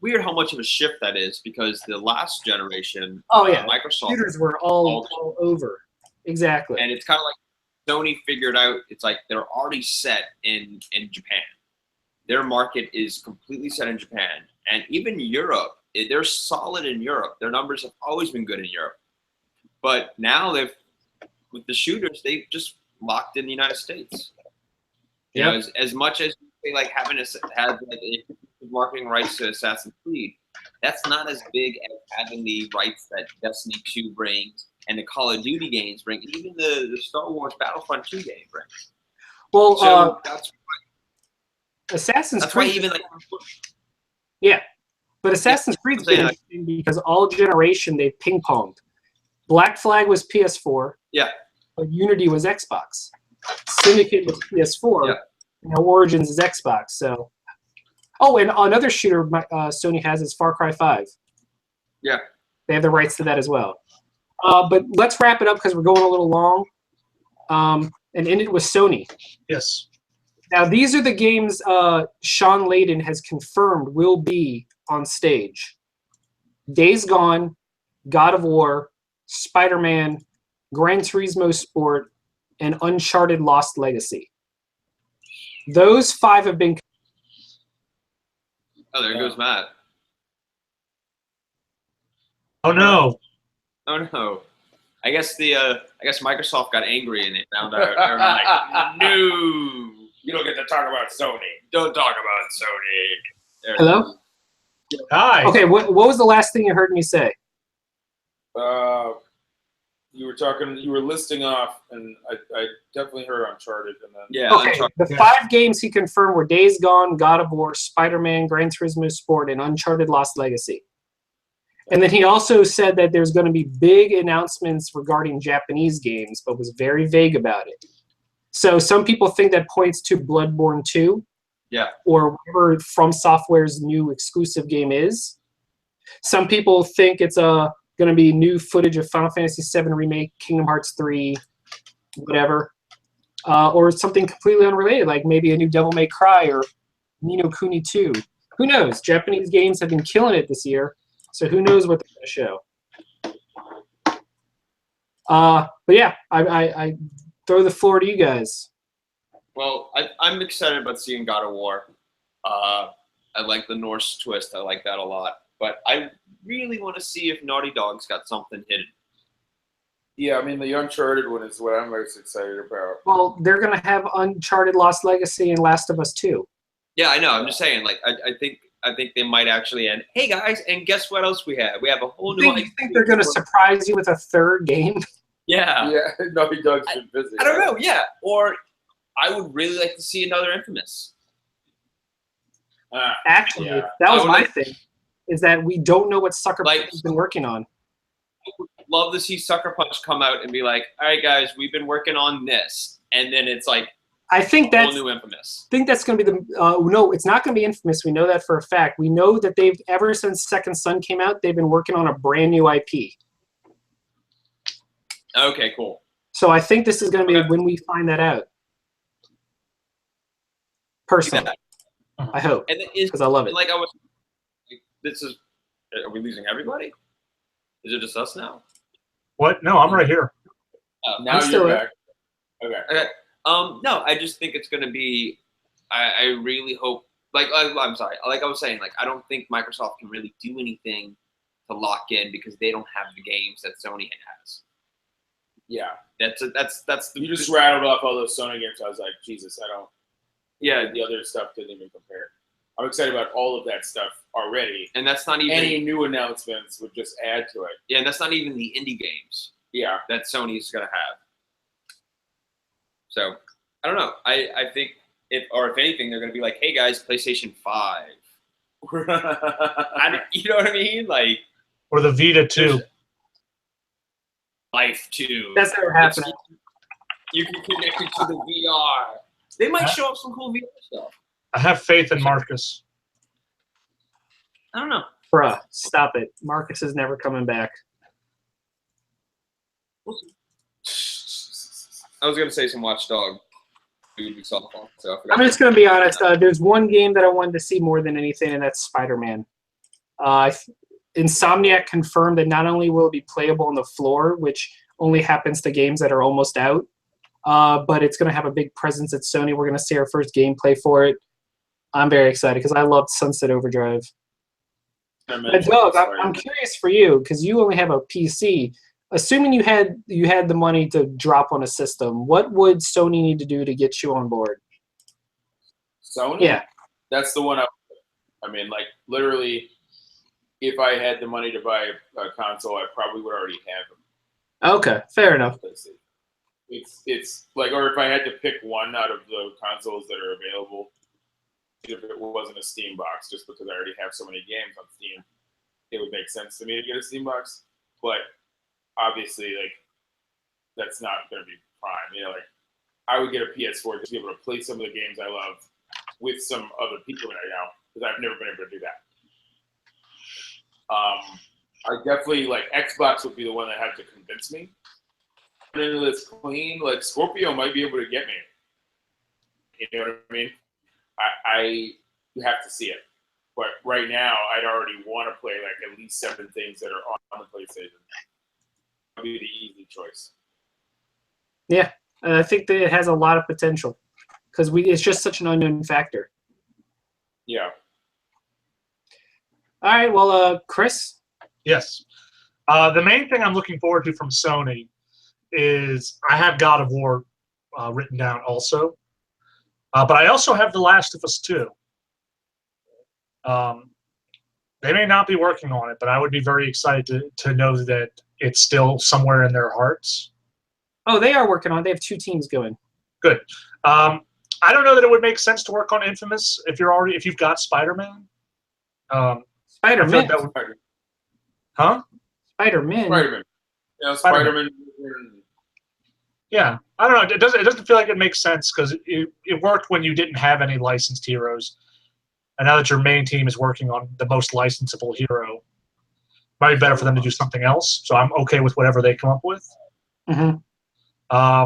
Weird how much of a shift that is, because the last generation, Microsoft shooters were all over. Exactly. And it's kind of like Sony figured out, it's like they're already set in Japan. Their market is completely set in Japan. And even Europe, they're solid in Europe. Their numbers have always been good in Europe. But now with the shooters, they've just locked in the United States. You know, as much as you say like having had like marketing rights to Assassin's Creed, that's not as big as having the rights that Destiny 2 brings and the Call of Duty games bring, even the Star Wars Battlefront 2 game brings. Well, So that's Assassin's why Creed. even like Yeah, but Assassin's Creed's been interesting because all generation they've ping ponged. Black Flag was PS4. Yeah. But Unity was Xbox. Syndicate was PS4. Yeah. Now Origins is Xbox. So, oh, and another shooter Sony has is Far Cry 5. Yeah. They have the rights to that as well. But let's wrap it up because we're going a little long. And end it with Sony. Yes. Now, these are the games Sean Layden has confirmed will be on stage. Days Gone, God of War, Spider-Man, Gran Turismo Sport, and Uncharted Lost Legacy. Those 5 have been... Oh, there goes Matt. Oh no. Oh no. I guess Microsoft got angry and they found out. They were like, no, You don't get to talk about Sony. don't talk about Sony. There. Hello? Hi. Okay, what was the last thing you heard me say? You were listing off, and I definitely heard Uncharted, and then Yeah. Okay, Uncharted. the 5 games he confirmed were Days Gone, God of War, Spider-Man, Gran Turismo Sport, and Uncharted Lost Legacy. And then he also said that there's going to be big announcements regarding Japanese games, but was very vague about it. So some people think that points to Bloodborne 2. Yeah. Or whatever From Software's new exclusive game is. Some people think it's going to be new footage of Final Fantasy VII Remake, Kingdom Hearts 3, whatever. Or something completely unrelated, like maybe a new Devil May Cry or Ni no Kuni 2. Who knows? Japanese games have been killing it this year. So who knows what they're going to show. But yeah, I throw the floor to you guys. Well, I'm excited about seeing God of War. I like the Norse twist. I like that a lot. But I really want to see if Naughty Dog's got something hidden. yeah, I mean the Uncharted one is what I'm most excited about. Well, they're going to have Uncharted Lost Legacy and Last of Us 2. Yeah, I know. I'm just saying. Like, I think they might actually end. Hey guys, and guess what else we have? We have a whole new. You think they're going to surprise you with a 3rd game? Yeah. Yeah, Naughty Dog's been busy. I don't know. Yeah, or I would really like to see another Infamous. Actually, Yeah. that was I would my like- thing, is that we don't know what Sucker Like- Punch has been working on. I would love to see Sucker Punch come out and be like, "All right, guys, we've been working on this," and then it's like I think a whole that's new Infamous. going to be the no, it's not going to be Infamous. We know that for a fact. We know that they've ever since Second Son came out, they've been working on a brand new IP. Okay, cool. So I think this is going to be Okay. when we find that out. Personally, Yeah. I hope, And it is because I love it. like I was. This is. Are we losing everybody? Is it just us now? What? No, I'm right here. Now still you're in. back. Okay. Okay. No, I just think it's going to be. I really hope. Like I'm sorry. Like I was saying, like I don't think Microsoft can really do anything to lock in because they don't have the games that Sony has. Yeah. That's the. You just rattled off all those Sony games. I was like, Jesus, I don't. Yeah, The other stuff didn't even compare. I'm excited about all of that stuff already. and that's not even. Any new announcements would just add to it. Yeah, and that's not even the indie games Yeah. that Sony's going to have. So I don't know. I think if anything, they're going to be like, hey guys, PlayStation 5. You know what I mean? Like Or the Vita 2. Life 2. That's never happening. You can connect it to the VR. They might show up some cool VR stuff. I have faith in Marcus. I don't know. Bruh, stop it. Marcus is never coming back. I was going to say some Watchdog softball. So I forgot. I'm just going to be honest. There's one game that I wanted to see more than anything, and that's Spider-Man. Insomniac confirmed that not only will it be playable on the floor, which only happens to games that are almost out, but it's going to have a big presence at Sony. We're going to see our first gameplay for it. I'm very excited because I loved Sunset Overdrive. But Doug, I'm curious for you because you only have a PC. Assuming you had the money to drop on a system, what would Sony need to do to get you on board? Sony? Yeah. That's the one I mean, like, literally, if I had the money to buy a console, I probably would already have them. Okay, fair enough. It's like, or if I had to pick one out of the consoles that are available, if it wasn't a Steam box, just because I already have so many games on Steam, it would make sense to me to get a Steam box. But obviously, like, that's not going to be prime. You know, like, I would get a PS4 just to be able to play some of the games I love with some other people right now, because I've never been able to do that. I definitely, like, Xbox would be the one that had to convince me. Into this clean, like, Scorpio might be able to get me. You know what I mean? I have to see it. But right now, I'd already want to play, like, at least 7 things that are on the PlayStation. That would be the easy choice. Yeah, I think that it has a lot of potential because it's just such an unknown factor. Yeah. All right, well, Chris? Yes. The main thing I'm looking forward to from Sony is I have God of War written down also. But I also have The Last of Us 2. They may not be working on it, but I would be very excited to know that it's still somewhere in their hearts. Oh, they are working on it. They have 2 teams going. Good. I don't know that it would make sense to work on Infamous if you've got Spider-Man. Spider-Man. Huh? Spider-Man. Spider-Man. Yeah, Spider-Man. Yeah, I don't know. It doesn't feel like it makes sense because it worked when you didn't have any licensed heroes, and now that your main team is working on the most licensable hero, it might be better for them to do something else. So I'm okay with whatever they come up with. Mm-hmm. I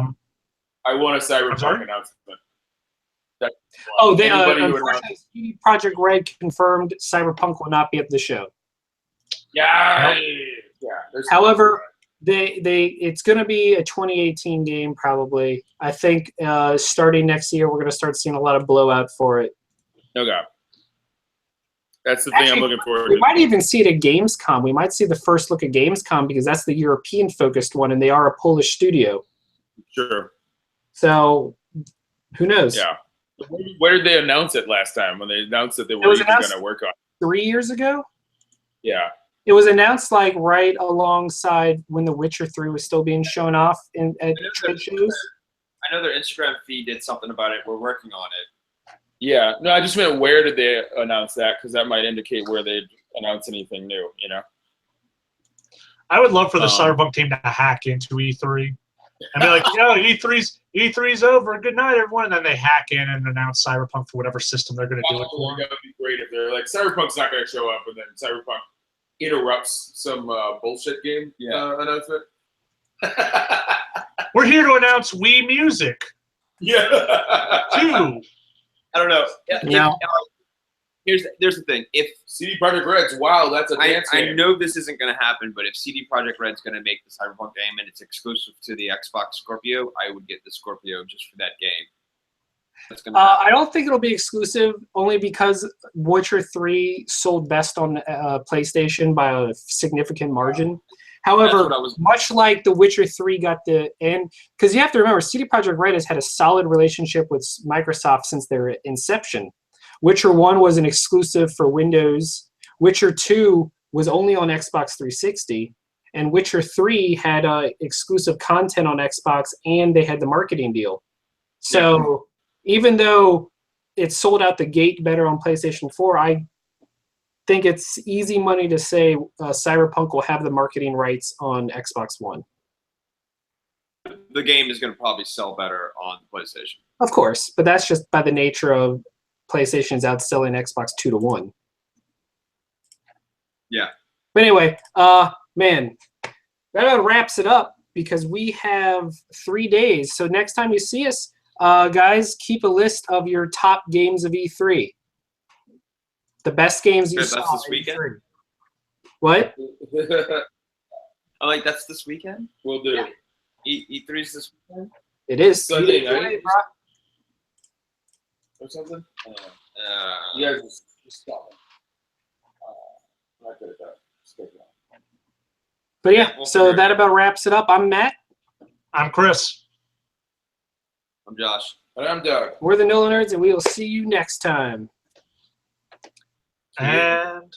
want a Cyberpunk announcement. They Anybody who unfortunately, CD Projekt Red confirmed Cyberpunk will not be at the show. Yeah. However, it's going to be a 2018 game probably. I think starting next year we're going to start seeing a lot of blowout for it. Okay. That's the thing I'm looking forward to. We might even see it at Gamescom. We might see the first look at Gamescom because that's the European-focused one, and they are a Polish studio. Sure. So, who knows? Yeah. Where did they announce it last time? When they announced that they were even going to work on it? 3 years ago? Yeah. It was announced like right alongside when The Witcher 3 was still being shown off at trade shows. I know their Instagram feed did something about it. We're working on it. Yeah. No, I just meant where did they announce that? Because that might indicate where they'd announce anything new, you know? I would love for the Cyberpunk team to hack into E3 and be like, E3's over. Good night, everyone. And then they hack in and announce Cyberpunk for whatever system they're going to do it for. That would be great if they're like, Cyberpunk's not going to show up, and then Cyberpunk interrupts some bullshit game announcement. We're here to announce Wii Music. Yeah. 2. I don't know. No. There's the thing. If CD Projekt Red's, wow, that's a dance I game. know this isn't going to happen, but if CD Projekt Red's going to make the Cyberpunk game and it's exclusive to the Xbox Scorpio, I would get the Scorpio just for that game. That's gonna I don't think it'll be exclusive, only because Witcher 3 sold best on PlayStation by a significant margin. However, much like The Witcher 3 got the end, because you have to remember, CD Projekt Red has had a solid relationship with Microsoft since their inception. Witcher 1 was an exclusive for Windows. Witcher 2 was only on Xbox 360. And Witcher 3 had exclusive content on Xbox, and they had the marketing deal. So even though it sold out the gate better on PlayStation 4, I think it's easy money to say Cyberpunk will have the marketing rights on Xbox One. the game is going to probably sell better on PlayStation. Of course, but that's just by the nature of PlayStation's outselling Xbox 2-1. Yeah. But anyway, man, that about wraps it up because we have 3 days. So next time you see us, guys, keep a list of your top games of E3. The best games you saw. That's this weekend? E3. What? Oh, like that's this weekend? We'll do. E3's this weekend? It is. Sunday night. Or something? You guys just stop it. Not good at that. Just take it out. But yeah, so that about wraps it up. I'm Matt. I'm Chris. I'm Josh. And I'm Doug. We're the NOLAnerds, and we will see you next time. And